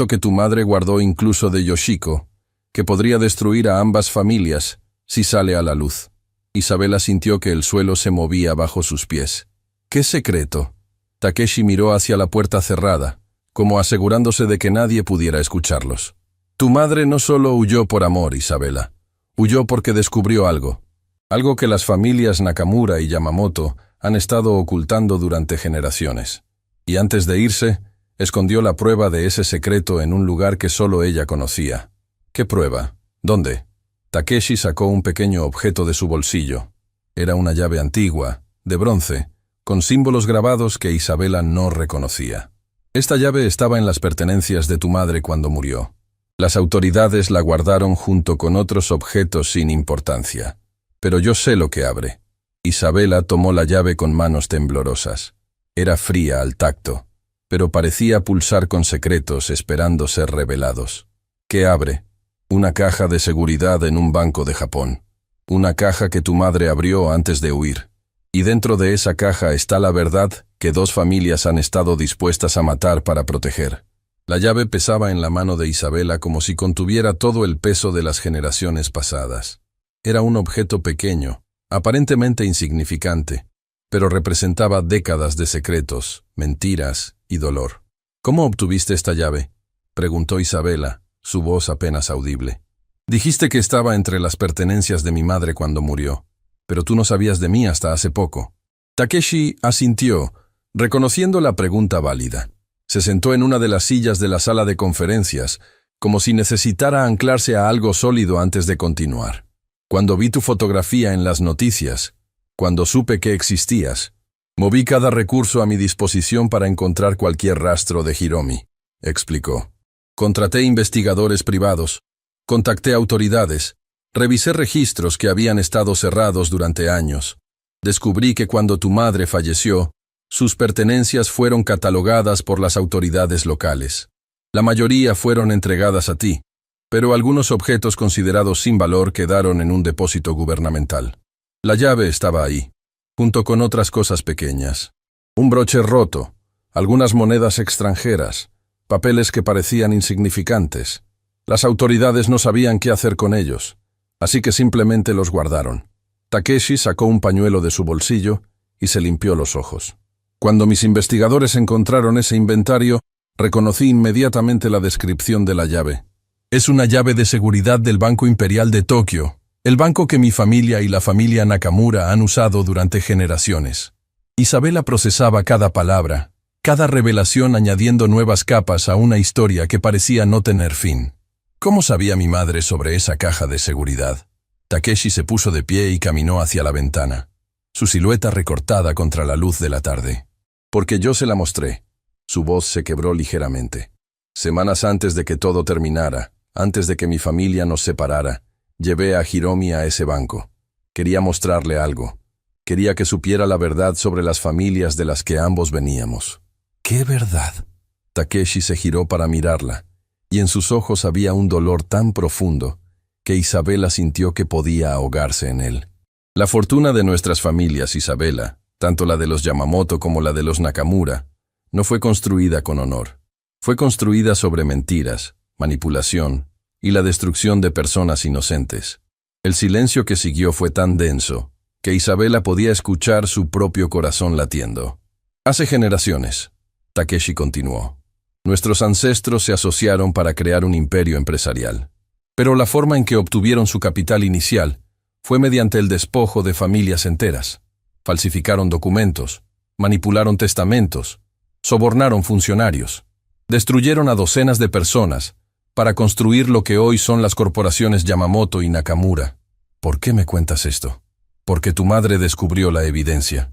que tu madre guardó incluso de Yoshiko, que podría destruir a ambas familias si sale a la luz. Isabela sintió que el suelo se movía bajo sus pies. ¿Qué secreto? Takeshi miró hacia la puerta cerrada, como asegurándose de que nadie pudiera escucharlos. Tu madre no solo huyó por amor, Isabela. Huyó porque descubrió algo. Algo que las familias Nakamura y Yamamoto han estado ocultando durante generaciones. Y antes de irse, escondió la prueba de ese secreto en un lugar que solo ella conocía. ¿Qué prueba? ¿Dónde? Takeshi sacó un pequeño objeto de su bolsillo. Era una llave antigua, de bronce, con símbolos grabados que Isabela no reconocía. Esta llave estaba en las pertenencias de tu madre cuando murió. Las autoridades la guardaron junto con otros objetos sin importancia. Pero yo sé lo que abre. Isabela tomó la llave con manos temblorosas. Era fría al tacto, pero parecía pulsar con secretos esperando ser revelados. ¿Qué abre? Una caja de seguridad en un banco de Japón. Una caja que tu madre abrió antes de huir. Y dentro de esa caja está la verdad que dos familias han estado dispuestas a matar para proteger. La llave pesaba en la mano de Isabela como si contuviera todo el peso de las generaciones pasadas. Era un objeto pequeño, aparentemente insignificante, pero representaba décadas de secretos, mentiras y dolor. ¿Cómo obtuviste esta llave?, preguntó Isabela, su voz apenas audible. Dijiste que estaba entre las pertenencias de mi madre cuando murió, pero tú no sabías de mí hasta hace poco. Takeshi asintió, reconociendo la pregunta válida. Se sentó en una de las sillas de la sala de conferencias, como si necesitara anclarse a algo sólido antes de continuar. Cuando vi tu fotografía en las noticias, cuando supe que existías, moví cada recurso a mi disposición para encontrar cualquier rastro de Hiromi, explicó. Contraté investigadores privados, contacté autoridades, revisé registros que habían estado cerrados durante años. Descubrí que cuando tu madre falleció, sus pertenencias fueron catalogadas por las autoridades locales. La mayoría fueron entregadas a ti, pero algunos objetos considerados sin valor quedaron en un depósito gubernamental. La llave estaba ahí, junto con otras cosas pequeñas. Un broche roto, algunas monedas extranjeras, papeles que parecían insignificantes. Las autoridades no sabían qué hacer con ellos, así que simplemente los guardaron. Takeshi sacó un pañuelo de su bolsillo y se limpió los ojos. Cuando mis investigadores encontraron ese inventario, reconocí inmediatamente la descripción de la llave. Es una llave de seguridad del Banco Imperial de Tokio, el banco que mi familia y la familia Nakamura han usado durante generaciones. Isabela procesaba cada palabra, cada revelación añadiendo nuevas capas a una historia que parecía no tener fin. ¿Cómo sabía mi madre sobre esa caja de seguridad? Takeshi se puso de pie y caminó hacia la ventana, su silueta recortada contra la luz de la tarde. Porque yo se la mostré. Su voz se quebró ligeramente. Semanas antes de que todo terminara, Antes de que mi familia nos separara, llevé a Hiromi a ese banco. Quería mostrarle algo. Quería que supiera la verdad sobre las familias de las que ambos veníamos. ¿Qué verdad? Takeshi se giró para mirarla, y en sus ojos había un dolor tan profundo que Isabela sintió que podía ahogarse en él. La fortuna de nuestras familias, Isabela, tanto la de los Yamamoto como la de los Nakamura, no fue construida con honor. Fue construida sobre mentiras, manipulación y la destrucción de personas inocentes. El silencio que siguió fue tan denso que Isabela podía escuchar su propio corazón latiendo. Hace generaciones, Takeshi continuó, nuestros ancestros se asociaron para crear un imperio empresarial. Pero la forma en que obtuvieron su capital inicial fue mediante el despojo de familias enteras. Falsificaron documentos, manipularon testamentos, sobornaron funcionarios, destruyeron a docenas de personas para construir lo que hoy son las corporaciones Yamamoto y Nakamura. ¿Por qué me cuentas esto? Porque tu madre descubrió la evidencia.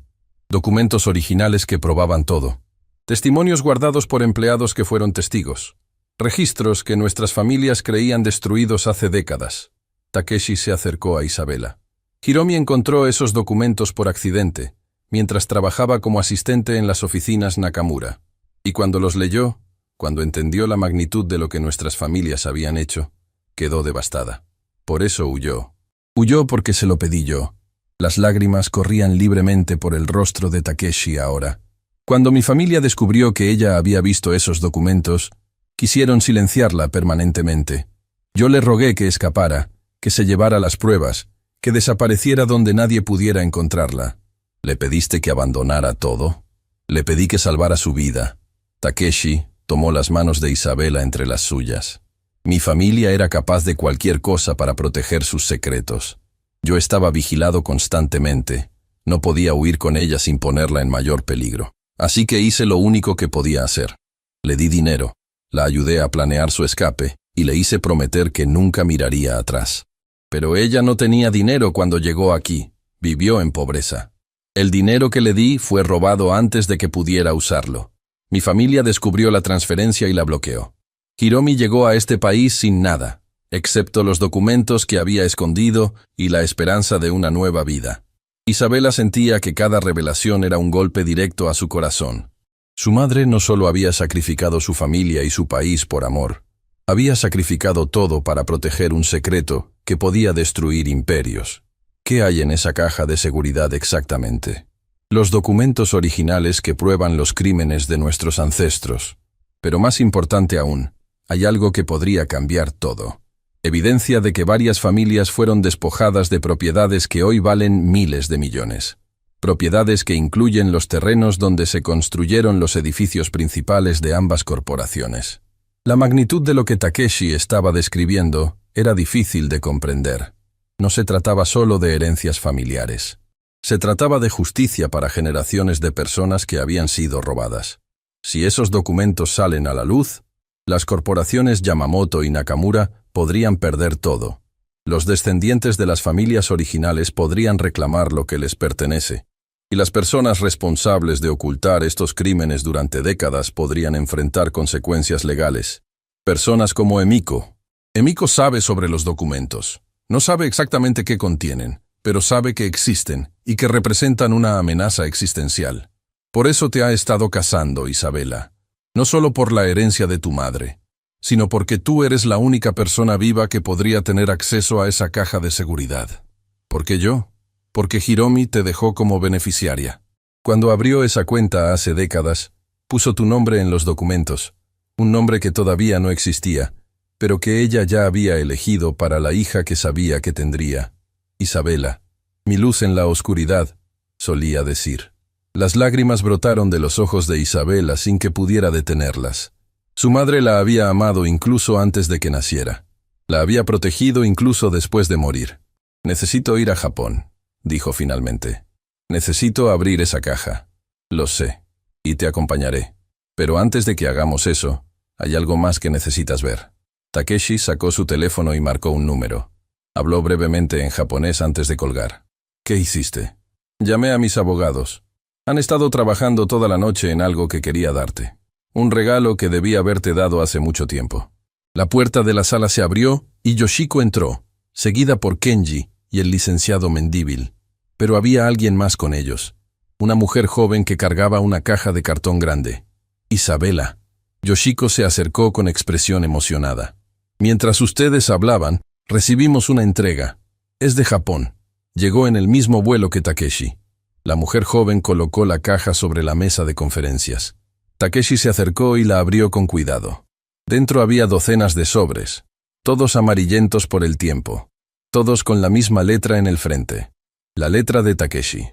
Documentos originales que probaban todo. Testimonios guardados por empleados que fueron testigos. Registros que nuestras familias creían destruidos hace décadas. Takeshi se acercó a Isabela. Hiromi encontró esos documentos por accidente, mientras trabajaba como asistente en las oficinas Nakamura. Y cuando los leyó, cuando entendió la magnitud de lo que nuestras familias habían hecho, quedó devastada. Por eso huyó. Huyó porque se lo pedí yo. Las lágrimas corrían libremente por el rostro de Takeshi ahora. Cuando mi familia descubrió que ella había visto esos documentos, quisieron silenciarla permanentemente. Yo le rogué que escapara, que se llevara las pruebas, que desapareciera donde nadie pudiera encontrarla. ¿Le pediste que abandonara todo? Le pedí que salvara su vida. Takeshi tomó las manos de Isabela entre las suyas. Mi familia era capaz de cualquier cosa para proteger sus secretos. Yo estaba vigilado constantemente. No podía huir con ella sin ponerla en mayor peligro. Así que hice lo único que podía hacer. Le di dinero. La ayudé a planear su escape y le hice prometer que nunca miraría atrás. Pero ella no tenía dinero cuando llegó aquí. Vivió en pobreza. El dinero que le di fue robado antes de que pudiera usarlo. Mi familia descubrió la transferencia y la bloqueó. Hiromi llegó a este país sin nada, excepto los documentos que había escondido y la esperanza de una nueva vida. Isabela sentía que cada revelación era un golpe directo a su corazón. Su madre no solo había sacrificado su familia y su país por amor, había sacrificado todo para proteger un secreto que podía destruir imperios. ¿Qué hay en esa caja de seguridad exactamente? Los documentos originales que prueban los crímenes de nuestros ancestros. Pero más importante aún, hay algo que podría cambiar todo. Evidencia de que varias familias fueron despojadas de propiedades que hoy valen miles de millones. Propiedades que incluyen los terrenos donde se construyeron los edificios principales de ambas corporaciones. La magnitud de lo que Takeshi estaba describiendo era difícil de comprender. No se trataba solo de herencias familiares. Se trataba de justicia para generaciones de personas que habían sido robadas. Si esos documentos salen a la luz, las corporaciones Yamamoto y Nakamura podrían perder todo. Los descendientes de las familias originales podrían reclamar lo que les pertenece, y las personas responsables de ocultar estos crímenes durante décadas podrían enfrentar consecuencias legales. Personas como Emiko. Emiko sabe sobre los documentos. No sabe exactamente qué contienen, pero sabe que existen y que representan una amenaza existencial. Por eso te ha estado cazando, Isabela. No solo por la herencia de tu madre, sino porque tú eres la única persona viva que podría tener acceso a esa caja de seguridad. ¿Por qué yo? Porque Hiromi te dejó como beneficiaria. Cuando abrió esa cuenta hace décadas, puso tu nombre en los documentos, un nombre que todavía no existía, pero que ella ya había elegido para la hija que sabía que tendría. Isabela, mi luz en la oscuridad, solía decir. Las lágrimas brotaron de los ojos de Isabela sin que pudiera detenerlas. Su madre la había amado incluso antes de que naciera. La había protegido incluso después de morir. Necesito ir a Japón, dijo finalmente. Necesito abrir esa caja. Lo sé, y te acompañaré. Pero antes de que hagamos eso, hay algo más que necesitas ver. Takeshi sacó su teléfono y marcó un número. Habló brevemente en japonés antes de colgar. ¿Qué hiciste? Llamé a mis abogados. Han estado trabajando toda la noche en algo que quería darte. Un regalo que debía haberte dado hace mucho tiempo. La puerta de la sala se abrió y Yoshiko entró, seguida por Kenji y el licenciado Mendívil. Pero había alguien más con ellos, una mujer joven que cargaba una caja de cartón grande. Isabela. Yoshiko se acercó con expresión emocionada. Mientras ustedes hablaban, recibimos una entrega. Es de Japón. Llegó en el mismo vuelo que Takeshi. La mujer joven colocó la caja sobre la mesa de conferencias. Takeshi se acercó y la abrió con cuidado. Dentro había docenas de sobres, todos amarillentos por el tiempo, todos con la misma letra en el frente. La letra de Takeshi.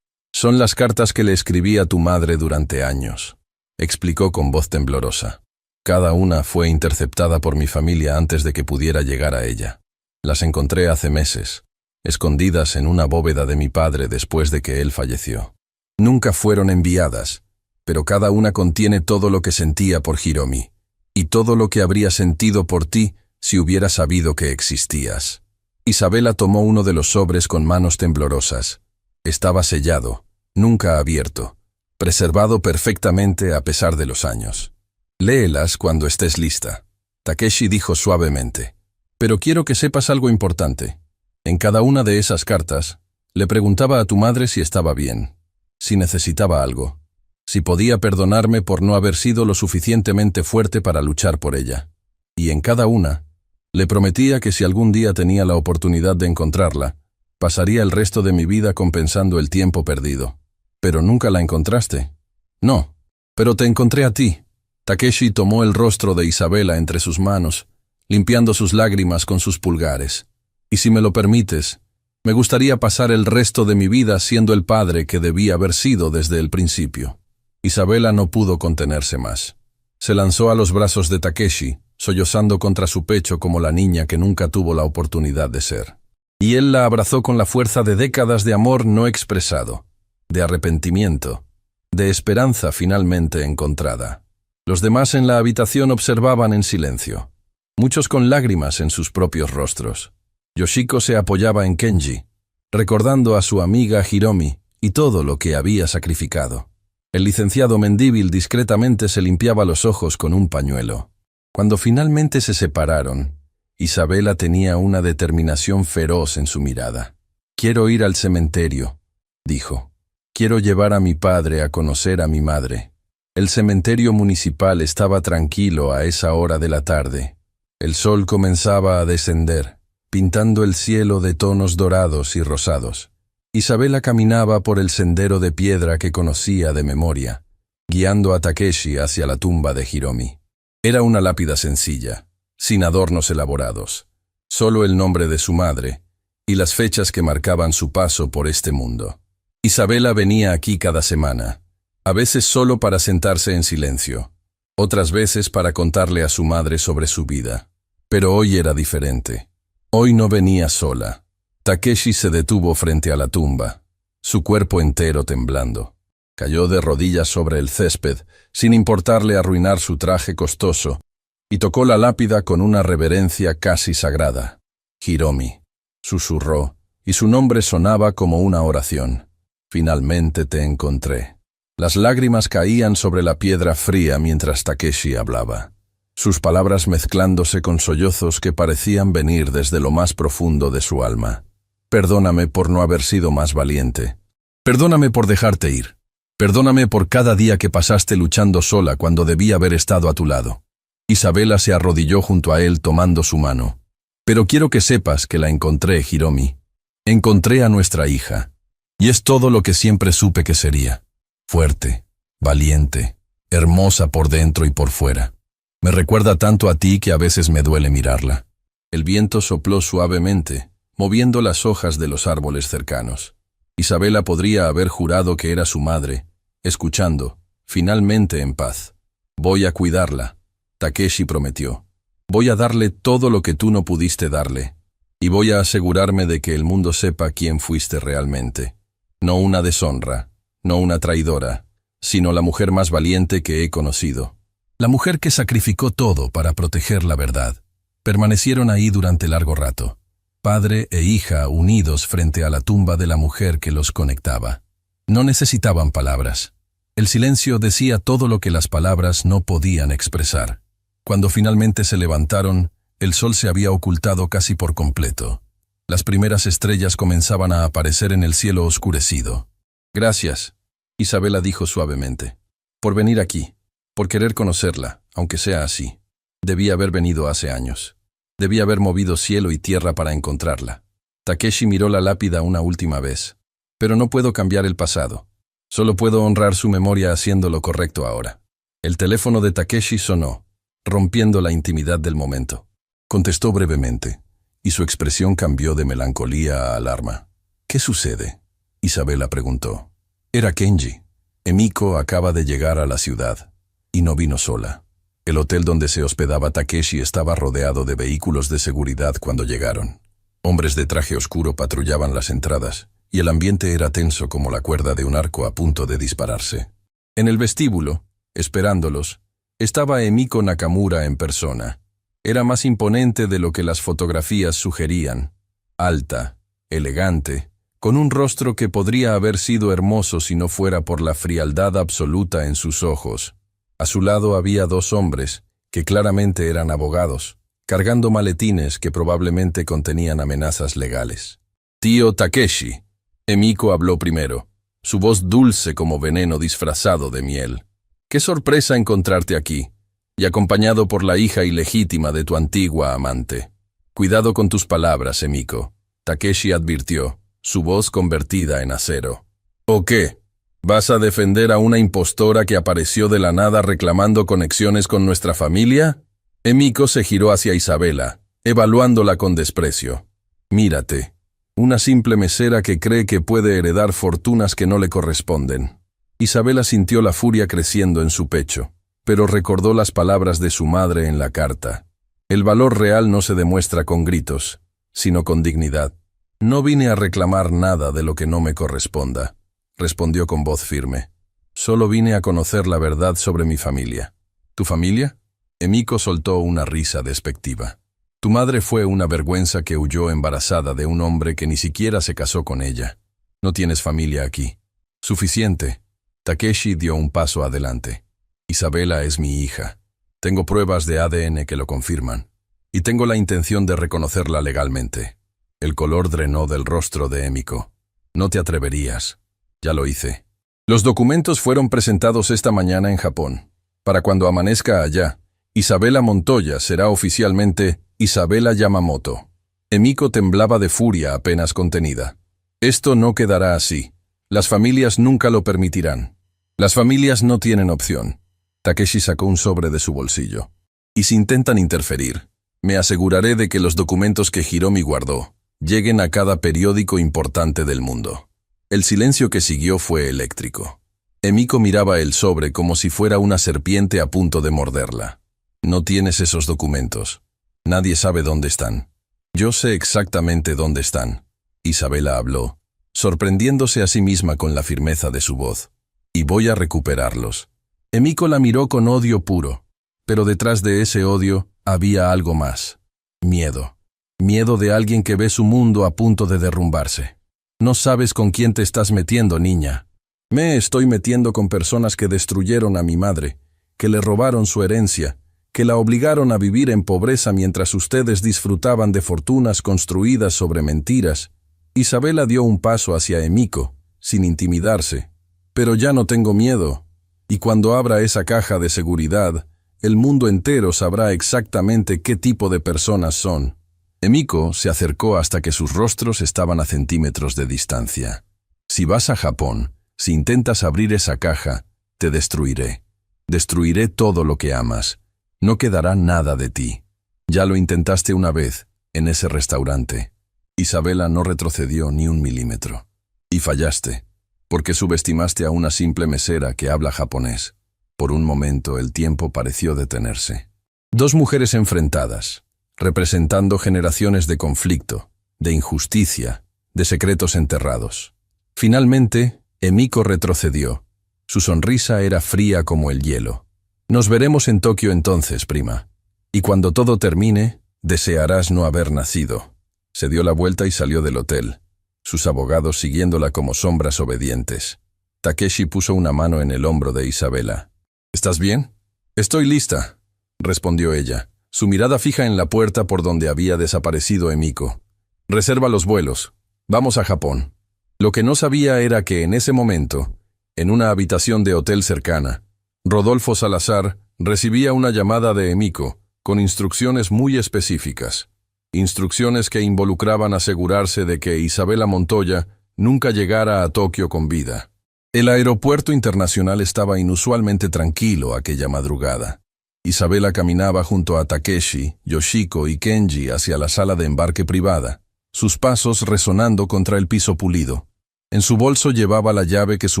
Son las cartas que le escribí a tu madre durante años, explicó con voz temblorosa. Cada una fue interceptada por mi familia antes de que pudiera llegar a ella. Las encontré hace meses, escondidas en una bóveda de mi padre después de que él falleció. Nunca fueron enviadas, pero cada una contiene todo lo que sentía por Hiromi, y todo lo que habría sentido por ti si hubiera sabido que existías. Isabela tomó uno de los sobres con manos temblorosas. Estaba sellado, nunca abierto, preservado perfectamente a pesar de los años. Léelas cuando estés lista. Takeshi dijo suavemente. Pero quiero que sepas algo importante. En cada una de esas cartas, le preguntaba a tu madre si estaba bien, si necesitaba algo, si podía perdonarme por no haber sido lo suficientemente fuerte para luchar por ella. Y en cada una, le prometía que si algún día tenía la oportunidad de encontrarla, pasaría el resto de mi vida compensando el tiempo perdido. Pero nunca la encontraste. No, pero te encontré a ti. Takeshi tomó el rostro de Isabela entre sus manos, limpiando sus lágrimas con sus pulgares. Y si me lo permites, me gustaría pasar el resto de mi vida siendo el padre que debía haber sido desde el principio. Isabela no pudo contenerse más. Se lanzó a los brazos de Takeshi, sollozando contra su pecho como la niña que nunca tuvo la oportunidad de ser. Y él la abrazó con la fuerza de décadas de amor no expresado, de arrepentimiento, de esperanza finalmente encontrada. Los demás en la habitación observaban en silencio, muchos con lágrimas en sus propios rostros. Yoshiko se apoyaba en Kenji, recordando a su amiga Hiromi y todo lo que había sacrificado. El licenciado Mendívil discretamente se limpiaba los ojos con un pañuelo. Cuando finalmente se separaron, Isabela tenía una determinación feroz en su mirada. «Quiero ir al cementerio», dijo. «Quiero llevar a mi padre a conocer a mi madre». El cementerio municipal estaba tranquilo a esa hora de la tarde. El sol comenzaba a descender, pintando el cielo de tonos dorados y rosados. Isabela caminaba por el sendero de piedra que conocía de memoria, guiando a Takeshi hacia la tumba de Hiromi. Era una lápida sencilla, sin adornos elaborados, solo el nombre de su madre y las fechas que marcaban su paso por este mundo. Isabela venía aquí cada semana, a veces solo para sentarse en silencio, otras veces para contarle a su madre sobre su vida. Pero hoy era diferente. Hoy no venía sola. Takeshi se detuvo frente a la tumba, su cuerpo entero temblando. Cayó de rodillas sobre el césped, sin importarle arruinar su traje costoso, y tocó la lápida con una reverencia casi sagrada. Hiromi, susurró, y su nombre sonaba como una oración. Finalmente te encontré. Las lágrimas caían sobre la piedra fría mientras Takeshi hablaba, sus palabras mezclándose con sollozos que parecían venir desde lo más profundo de su alma. Perdóname por no haber sido más valiente. Perdóname por dejarte ir. Perdóname por cada día que pasaste luchando sola cuando debí haber estado a tu lado. Isabela se arrodilló junto a él tomando su mano. Pero quiero que sepas que la encontré, Hiromi. Encontré a nuestra hija. Y es todo lo que siempre supe que sería. Fuerte, valiente, hermosa por dentro y por fuera. Me recuerda tanto a ti que a veces me duele mirarla. El viento sopló suavemente, moviendo las hojas de los árboles cercanos. Isabela podría haber jurado que era su madre, escuchando, finalmente en paz. Voy a cuidarla, Takeshi prometió. Voy a darle todo lo que tú no pudiste darle. Y voy a asegurarme de que el mundo sepa quién fuiste realmente. No una deshonra, no una traidora, sino la mujer más valiente que he conocido. La mujer que sacrificó todo para proteger la verdad. Permanecieron ahí durante largo rato, padre e hija unidos frente a la tumba de la mujer que los conectaba. No necesitaban palabras. El silencio decía todo lo que las palabras no podían expresar. Cuando finalmente se levantaron, El sol se había ocultado casi por completo. Las primeras estrellas comenzaban a aparecer en el cielo oscurecido. «Gracias», Isabela dijo suavemente, «por venir aquí, por querer conocerla, aunque sea así. Debía haber venido hace años. Debía haber movido cielo y tierra para encontrarla». Takeshi miró la lápida una última vez. «Pero no puedo cambiar el pasado. Solo puedo honrar su memoria haciendo lo correcto ahora». El teléfono de Takeshi sonó, rompiendo la intimidad del momento. Contestó brevemente, y su expresión cambió de melancolía a alarma. «¿Qué sucede?», Isabela preguntó. Era Kenji. Emiko acaba de llegar a la ciudad, y no vino sola. El hotel donde se hospedaba Takeshi estaba rodeado de vehículos de seguridad cuando llegaron. Hombres de traje oscuro patrullaban las entradas, y el ambiente era tenso como la cuerda de un arco a punto de dispararse. En el vestíbulo, esperándolos, estaba Emiko Nakamura en persona. Era más imponente de lo que las fotografías sugerían. Alta, elegante, con un rostro que podría haber sido hermoso si no fuera por la frialdad absoluta en sus ojos. A su lado había dos hombres, que claramente eran abogados, cargando maletines que probablemente contenían amenazas legales. «Tío Takeshi», Emiko habló primero, su voz dulce como veneno disfrazado de miel. «Qué sorpresa encontrarte aquí, y acompañado por la hija ilegítima de tu antigua amante». «Cuidado con tus palabras, Emiko», Takeshi advirtió, su voz convertida en acero. «¿O qué? ¿Vas a defender a una impostora que apareció de la nada reclamando conexiones con nuestra familia?» Emiko se giró hacia Isabela, evaluándola con desprecio. «Mírate, una simple mesera que cree que puede heredar fortunas que no le corresponden». Isabela sintió la furia creciendo en su pecho, pero recordó las palabras de su madre en la carta. El valor real no se demuestra con gritos, sino con dignidad. «No vine a reclamar nada de lo que no me corresponda», respondió con voz firme. «Solo vine a conocer la verdad sobre mi familia». «¿Tu familia?», Emiko soltó una risa despectiva. «Tu madre fue una vergüenza que huyó embarazada de un hombre que ni siquiera se casó con ella. No tienes familia aquí». «Suficiente». Takeshi dio un paso adelante. «Isabela es mi hija. Tengo pruebas de ADN que lo confirman. Y tengo la intención de reconocerla legalmente». El color drenó del rostro de Emiko. «No te atreverías». «Ya lo hice». Los documentos fueron presentados esta mañana en Japón. Para cuando amanezca allá, Isabela Montoya será oficialmente Isabela Yamamoto. Emiko temblaba de furia apenas contenida. «Esto no quedará así. Las familias nunca lo permitirán. Las familias no tienen opción». Takeshi sacó un sobre de su bolsillo. «Y si intentan interferir, me aseguraré de que los documentos que Hiromi guardó lleguen a cada periódico importante del mundo». El silencio que siguió fue eléctrico. Emiko miraba el sobre como si fuera una serpiente a punto de morderla. «No tienes esos documentos. Nadie sabe dónde están». «Yo sé exactamente dónde están», Isabela habló, sorprendiéndose a sí misma con la firmeza de su voz. «Y voy a recuperarlos». Emiko la miró con odio puro, pero detrás de ese odio había algo más. Miedo. Miedo de alguien que ve su mundo a punto de derrumbarse. «No sabes con quién te estás metiendo, niña». «Me estoy metiendo con personas que destruyeron a mi madre, que le robaron su herencia, que la obligaron a vivir en pobreza mientras ustedes disfrutaban de fortunas construidas sobre mentiras». Isabela dio un paso hacia Emiko, sin intimidarse. «Pero ya no tengo miedo, y cuando abra esa caja de seguridad, el mundo entero sabrá exactamente qué tipo de personas son». Emiko se acercó hasta que sus rostros estaban a centímetros de distancia. «Si vas a Japón, si intentas abrir esa caja, te destruiré. Destruiré todo lo que amas. No quedará nada de ti. Ya lo intentaste una vez, en ese restaurante». Isabela no retrocedió ni un milímetro. «Y fallaste, porque subestimaste a una simple mesera que habla japonés». Por un momento el tiempo pareció detenerse. Dos mujeres enfrentadas, representando generaciones de conflicto, de injusticia, de secretos enterrados. Finalmente, Emiko retrocedió. Su sonrisa era fría como el hielo. «Nos veremos en Tokio entonces, prima. Y cuando todo termine, desearás no haber nacido». Se dio la vuelta y salió del hotel, sus abogados siguiéndola como sombras obedientes. Takeshi puso una mano en el hombro de Isabela. «¿Estás bien?» «Estoy lista», respondió ella, su mirada fija en la puerta por donde había desaparecido Emiko. «Reserva los vuelos. Vamos a Japón». Lo que no sabía era que en ese momento, en una habitación de hotel cercana, Rodolfo Salazar recibía una llamada de Emiko con instrucciones muy específicas. Instrucciones que involucraban asegurarse de que Isabela Montoya nunca llegara a Tokio con vida. El aeropuerto internacional estaba inusualmente tranquilo aquella madrugada. Isabela caminaba junto a Takeshi, Yoshiko y Kenji hacia la sala de embarque privada, sus pasos resonando contra el piso pulido. En su bolso llevaba la llave que su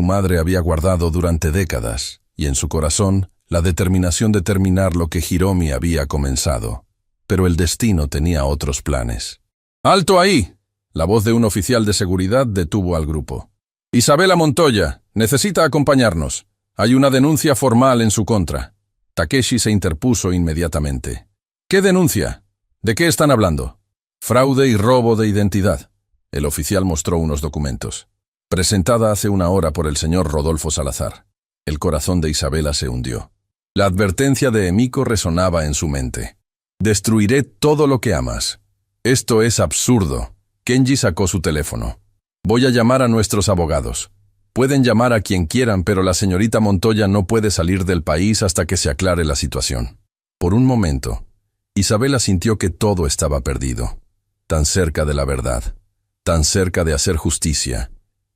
madre había guardado durante décadas, y en su corazón la determinación de terminar lo que Hiromi había comenzado. Pero el destino tenía otros planes. «¡Alto ahí!». La voz de un oficial de seguridad detuvo al grupo. «Isabela Montoya, necesita acompañarnos. Hay una denuncia formal en su contra». Takeshi se interpuso inmediatamente. «¿Qué denuncia? ¿De qué están hablando?» «Fraude y robo de identidad». El oficial mostró unos documentos. «Presentada hace una hora por el señor Rodolfo Salazar». El corazón de Isabela se hundió. La advertencia de Emiko resonaba en su mente. «Destruiré todo lo que amas». «Esto es absurdo». Kenji sacó su teléfono. «Voy a llamar a nuestros abogados. Pueden llamar a quien quieran, pero la señorita Montoya no puede salir del país hasta que se aclare la situación». Por un momento, Isabela sintió que todo estaba perdido. Tan cerca de la verdad, tan cerca de hacer justicia,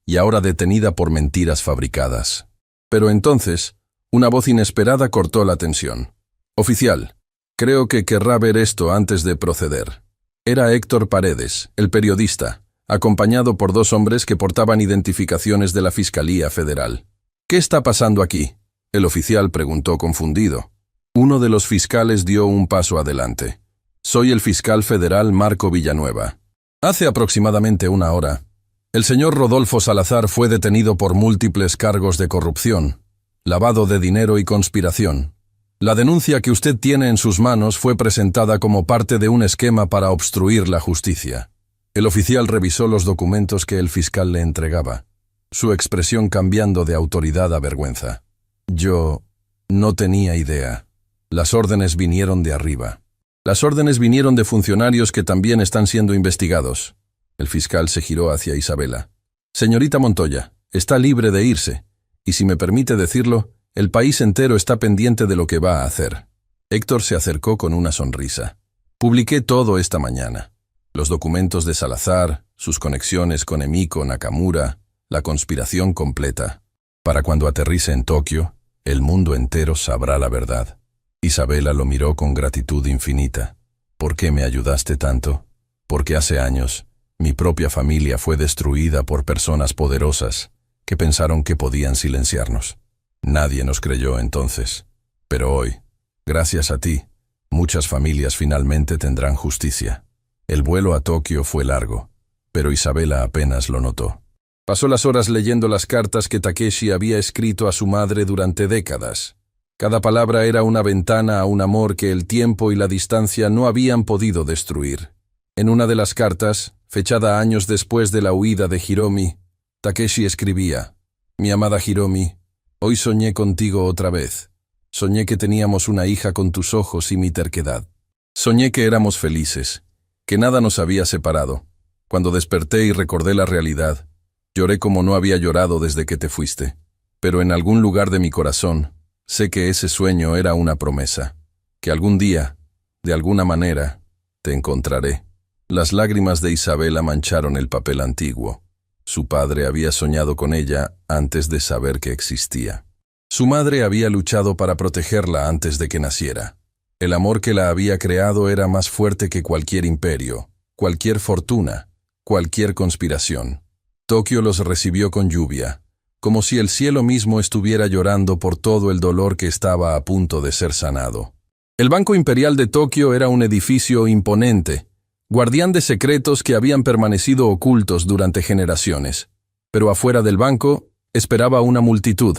y ahora detenida por mentiras fabricadas. Pero entonces, una voz inesperada cortó la tensión. «Oficial, creo que querrá ver esto antes de proceder». Era Héctor Paredes, el periodista, acompañado por dos hombres que portaban identificaciones de la Fiscalía Federal. «¿Qué está pasando aquí?». El oficial preguntó confundido. Uno de los fiscales dio un paso adelante. «Soy el fiscal federal Marco Villanueva. Hace aproximadamente una hora, el señor Rodolfo Salazar fue detenido por múltiples cargos de corrupción, lavado de dinero y conspiración. La denuncia que usted tiene en sus manos fue presentada como parte de un esquema para obstruir la justicia». El oficial revisó los documentos que el fiscal le entregaba, su expresión cambiando de autoridad a vergüenza. «Yo no tenía idea. Las órdenes vinieron de arriba. Las órdenes vinieron de funcionarios que también están siendo investigados». El fiscal se giró hacia Isabela. «Señorita Montoya, está libre de irse, y si me permite decirlo, el país entero está pendiente de lo que va a hacer». Héctor se acercó con una sonrisa. «Publiqué todo esta mañana. Los documentos de Salazar, sus conexiones con Emiko Nakamura, la conspiración completa. Para cuando aterrice en Tokio, el mundo entero sabrá la verdad». Isabela lo miró con gratitud infinita. «¿Por qué me ayudaste tanto? Porque hace años, mi propia familia fue destruida por personas poderosas que pensaron que podían silenciarnos. Nadie nos creyó entonces. Pero hoy, gracias a ti, muchas familias finalmente tendrán justicia». El vuelo a Tokio fue largo, pero Isabela apenas lo notó. Pasó las horas leyendo las cartas que Takeshi había escrito a su madre durante décadas. Cada palabra era una ventana a un amor que el tiempo y la distancia no habían podido destruir. En una de las cartas, fechada años después de la huida de Hiromi, Takeshi escribía: «Mi amada Hiromi, hoy soñé contigo otra vez. Soñé que teníamos una hija con tus ojos y mi terquedad. Soñé que éramos felices, que nada nos había separado. Cuando desperté y recordé la realidad, lloré como no había llorado desde que te fuiste. Pero en algún lugar de mi corazón, sé que ese sueño era una promesa, que algún día, de alguna manera, te encontraré». Las lágrimas de Isabela mancharon el papel antiguo. Su padre había soñado con ella antes de saber que existía. Su madre había luchado para protegerla antes de que naciera. El amor que la había creado era más fuerte que cualquier imperio, cualquier fortuna, cualquier conspiración. Tokio los recibió con lluvia, como si el cielo mismo estuviera llorando por todo el dolor que estaba a punto de ser sanado. El Banco Imperial de Tokio era un edificio imponente, guardián de secretos que habían permanecido ocultos durante generaciones. Pero afuera del banco esperaba una multitud,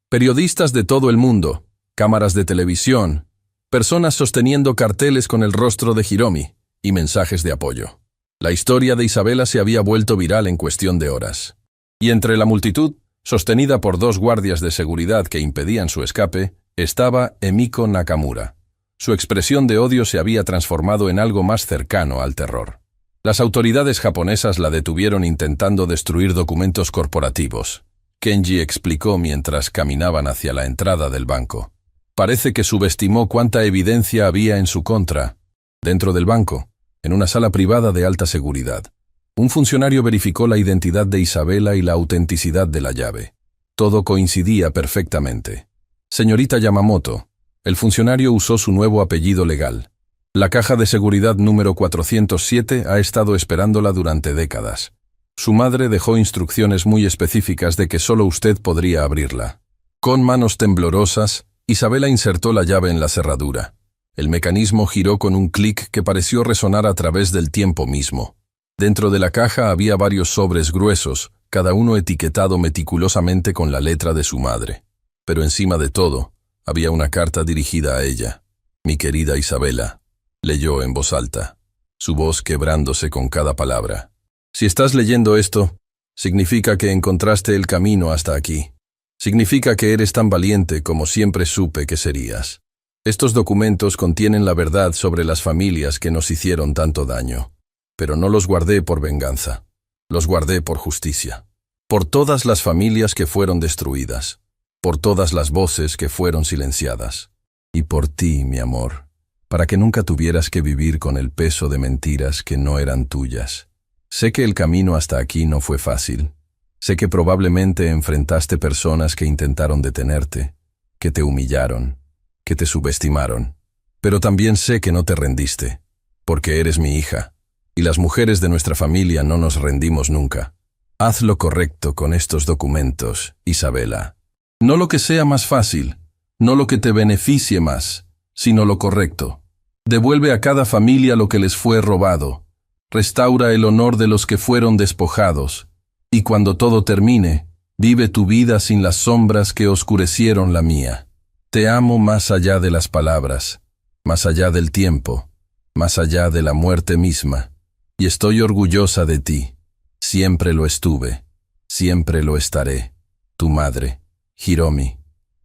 periodistas de todo el mundo, cámaras de televisión, personas sosteniendo carteles con el rostro de Hiromi y mensajes de apoyo. La historia de Isabela se había vuelto viral en cuestión de horas. Y entre la multitud, sostenida por dos guardias de seguridad que impedían su escape, estaba Emiko Nakamura. Su expresión de odio se había transformado en algo más cercano al terror. Las autoridades japonesas la detuvieron intentando destruir documentos corporativos. Kenji explicó mientras caminaban hacia la entrada del banco. Parece que subestimó cuánta evidencia había en su contra. Dentro del banco, en una sala privada de alta seguridad, un funcionario verificó la identidad de Isabela y la autenticidad de la llave. Todo coincidía perfectamente. Señorita Yamamoto, el funcionario usó su nuevo apellido legal. La caja de seguridad número 407 ha estado esperándola durante décadas. Su madre dejó instrucciones muy específicas de que solo usted podría abrirla. Con manos temblorosas, Isabela insertó la llave en la cerradura. El mecanismo giró con un clic que pareció resonar a través del tiempo mismo. Dentro de la caja había varios sobres gruesos, cada uno etiquetado meticulosamente con la letra de su madre. Pero encima de todo, había una carta dirigida a ella. Mi querida Isabela, leyó en voz alta, su voz quebrándose con cada palabra. Si estás leyendo esto, significa que encontraste el camino hasta aquí. Significa que eres tan valiente como siempre supe que serías. Estos documentos contienen la verdad sobre las familias que nos hicieron tanto daño. Pero no los guardé por venganza. Los guardé por justicia. Por todas las familias que fueron destruidas. Por todas las voces que fueron silenciadas. Y por ti, mi amor, para que nunca tuvieras que vivir con el peso de mentiras que no eran tuyas. Sé que el camino hasta aquí no fue fácil. Sé que probablemente enfrentaste personas que intentaron detenerte, que te humillaron, que te subestimaron. Pero también sé que no te rendiste, porque eres mi hija, y las mujeres de nuestra familia no nos rendimos nunca. Haz lo correcto con estos documentos, Isabela. No lo que sea más fácil, no lo que te beneficie más, sino lo correcto. Devuelve a cada familia lo que les fue robado. Restaura el honor de los que fueron despojados, y cuando todo termine, vive tu vida sin las sombras que oscurecieron la mía. Te amo más allá de las palabras, más allá del tiempo, más allá de la muerte misma, y estoy orgullosa de ti. Siempre lo estuve, siempre lo estaré. Tu madre, Hiromi.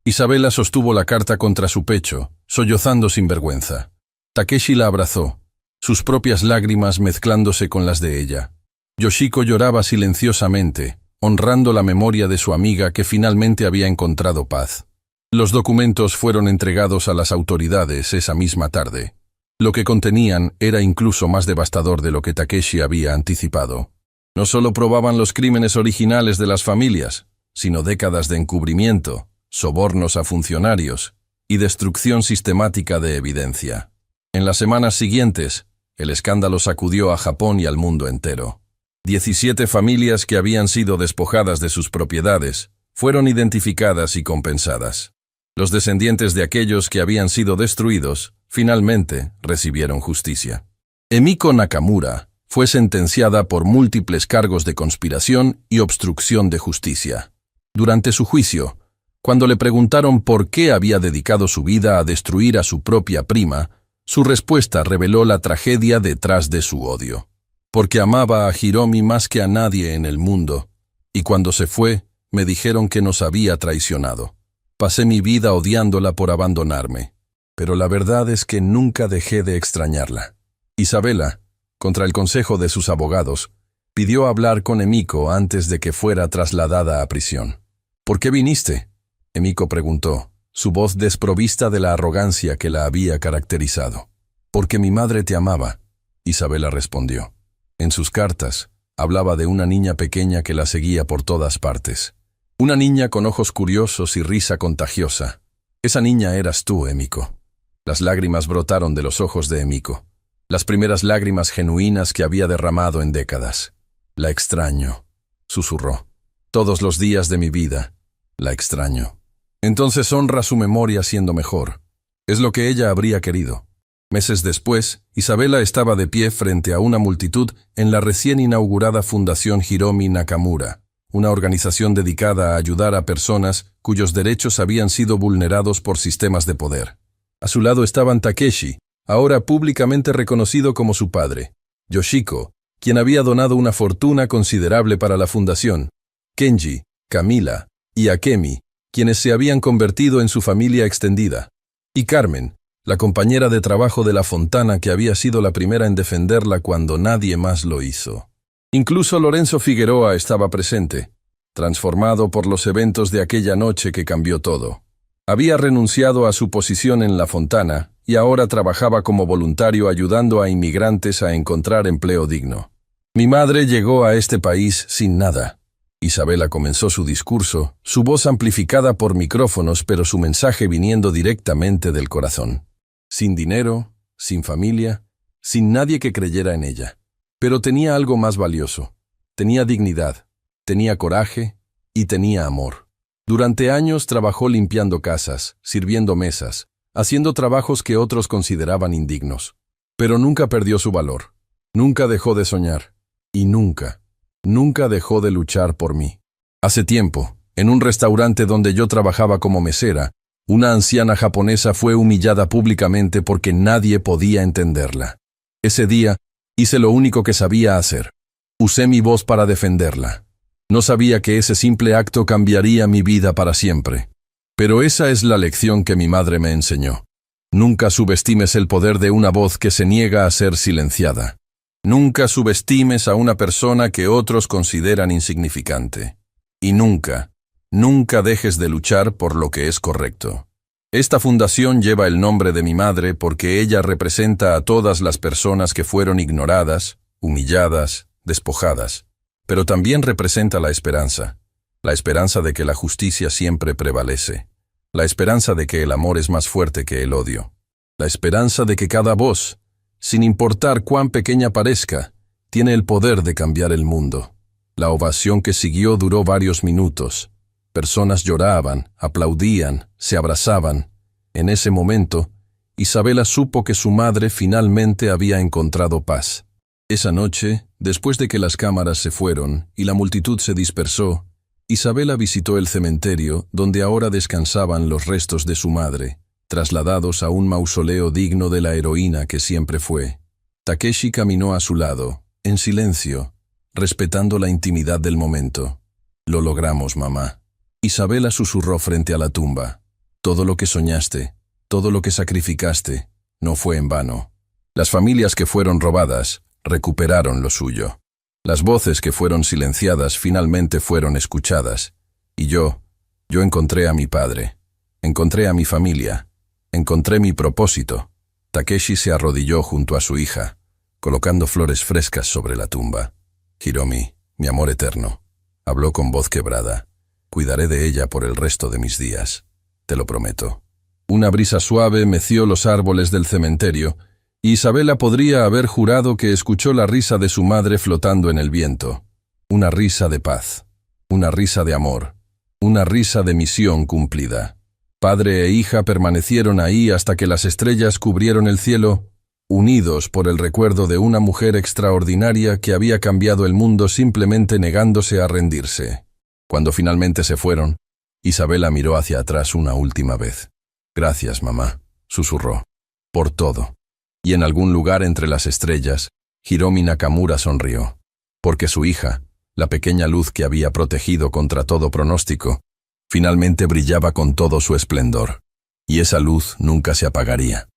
Isabela sostuvo la carta contra su pecho, sollozando sin vergüenza. Takeshi la abrazó, sus propias lágrimas mezclándose con las de ella. Yoshiko lloraba silenciosamente, honrando la memoria de su amiga que finalmente había encontrado paz. Los documentos fueron entregados a las autoridades esa misma tarde. Lo que contenían era incluso más devastador de lo que Takeshi había anticipado. No solo probaban los crímenes originales de las familias, sino décadas de encubrimiento, sobornos a funcionarios y destrucción sistemática de evidencia. En las semanas siguientes, el escándalo sacudió a Japón y al mundo entero. 17 familias que habían sido despojadas de sus propiedades fueron identificadas y compensadas. Los descendientes de aquellos que habían sido destruidos finalmente recibieron justicia. Emiko Nakamura fue sentenciada por múltiples cargos de conspiración y obstrucción de justicia. Durante su juicio, cuando le preguntaron por qué había dedicado su vida a destruir a su propia prima, su respuesta reveló la tragedia detrás de su odio. Porque amaba a Hiromi más que a nadie en el mundo, y cuando se fue, me dijeron que nos había traicionado. Pasé mi vida odiándola por abandonarme, pero la verdad es que nunca dejé de extrañarla. Isabela, contra el consejo de sus abogados, pidió hablar con Emiko antes de que fuera trasladada a prisión. ¿Por qué viniste?, Emiko preguntó, su voz desprovista de la arrogancia que la había caracterizado. Porque mi madre te amaba, Isabela respondió. En sus cartas, hablaba de una niña pequeña que la seguía por todas partes. Una niña con ojos curiosos y risa contagiosa. Esa niña eras tú, Emiko. Las lágrimas brotaron de los ojos de Emiko. Las primeras lágrimas genuinas que había derramado en décadas. La extraño, susurró. Todos los días de mi vida, la extraño. Entonces honra su memoria siendo mejor. Es lo que ella habría querido. Meses después, Isabela estaba de pie frente a una multitud en la recién inaugurada Fundación Hiromi Nakamura, una organización dedicada a ayudar a personas cuyos derechos habían sido vulnerados por sistemas de poder. A su lado estaban Takeshi, ahora públicamente reconocido como su padre, Yoshiko, quien había donado una fortuna considerable para la fundación, Kenji, Camila y Akemi, quienes se habían convertido en su familia extendida, y Carmen, la compañera de trabajo de la Fontana que había sido la primera en defenderla cuando nadie más lo hizo. Incluso Lorenzo Figueroa estaba presente, transformado por los eventos de aquella noche que cambió todo. Había renunciado a su posición en la Fontana y ahora trabajaba como voluntario ayudando a inmigrantes a encontrar empleo digno. Mi madre llegó a este país sin nada. Isabela comenzó su discurso, su voz amplificada por micrófonos, pero su mensaje viniendo directamente del corazón. Sin dinero, sin familia, sin nadie que creyera en ella. Pero tenía algo más valioso. Tenía dignidad, tenía coraje y tenía amor. Durante años trabajó limpiando casas, sirviendo mesas, haciendo trabajos que otros consideraban indignos. Pero nunca perdió su valor. Nunca dejó de soñar. Y nunca dejó de luchar por mí. Hace tiempo, en un restaurante donde yo trabajaba como mesera, una anciana japonesa fue humillada públicamente porque nadie podía entenderla. Ese día, hice lo único que sabía hacer. Usé mi voz para defenderla. No sabía que ese simple acto cambiaría mi vida para siempre. Pero esa es la lección que mi madre me enseñó. Nunca subestimes el poder de una voz que se niega a ser silenciada. Nunca subestimes a una persona que otros consideran insignificante. Y nunca dejes de luchar por lo que es correcto. Esta fundación lleva el nombre de mi madre porque ella representa a todas las personas que fueron ignoradas, humilladas, despojadas. Pero también representa la esperanza de que la justicia siempre prevalece, la esperanza de que el amor es más fuerte que el odio, la esperanza de que cada voz, sin importar cuán pequeña parezca, tiene el poder de cambiar el mundo. La ovación que siguió duró varios minutos. Personas lloraban, aplaudían, se abrazaban. En ese momento, Isabela supo que su madre finalmente había encontrado paz. Esa noche, después de que las cámaras se fueron y la multitud se dispersó, Isabela visitó el cementerio donde ahora descansaban los restos de su madre, trasladados a un mausoleo digno de la heroína que siempre fue. Takeshi caminó a su lado, en silencio, respetando la intimidad del momento. «Lo logramos, mamá». Isabela susurró frente a la tumba. «Todo lo que soñaste, todo lo que sacrificaste, no fue en vano. Las familias que fueron robadas recuperaron lo suyo. Las voces que fueron silenciadas finalmente fueron escuchadas. Y yo encontré a mi padre, encontré a mi familia, encontré mi propósito». Takeshi se arrodilló junto a su hija, colocando flores frescas sobre la tumba. «Hiromi, mi amor eterno», habló con voz quebrada, «cuidaré de ella por el resto de mis días. Te lo prometo». Una brisa suave meció los árboles del cementerio, y Isabela podría haber jurado que escuchó la risa de su madre flotando en el viento. Una risa de paz, una risa de amor, una risa de misión cumplida. Padre e hija permanecieron ahí hasta que las estrellas cubrieron el cielo, unidos por el recuerdo de una mujer extraordinaria que había cambiado el mundo simplemente negándose a rendirse. Cuando finalmente se fueron, Isabela miró hacia atrás una última vez. «Gracias, mamá», susurró, «por todo». Y en algún lugar entre las estrellas, Hiromi Nakamura sonrió, porque su hija, la pequeña luz que había protegido contra todo pronóstico, finalmente brillaba con todo su esplendor, y esa luz nunca se apagaría.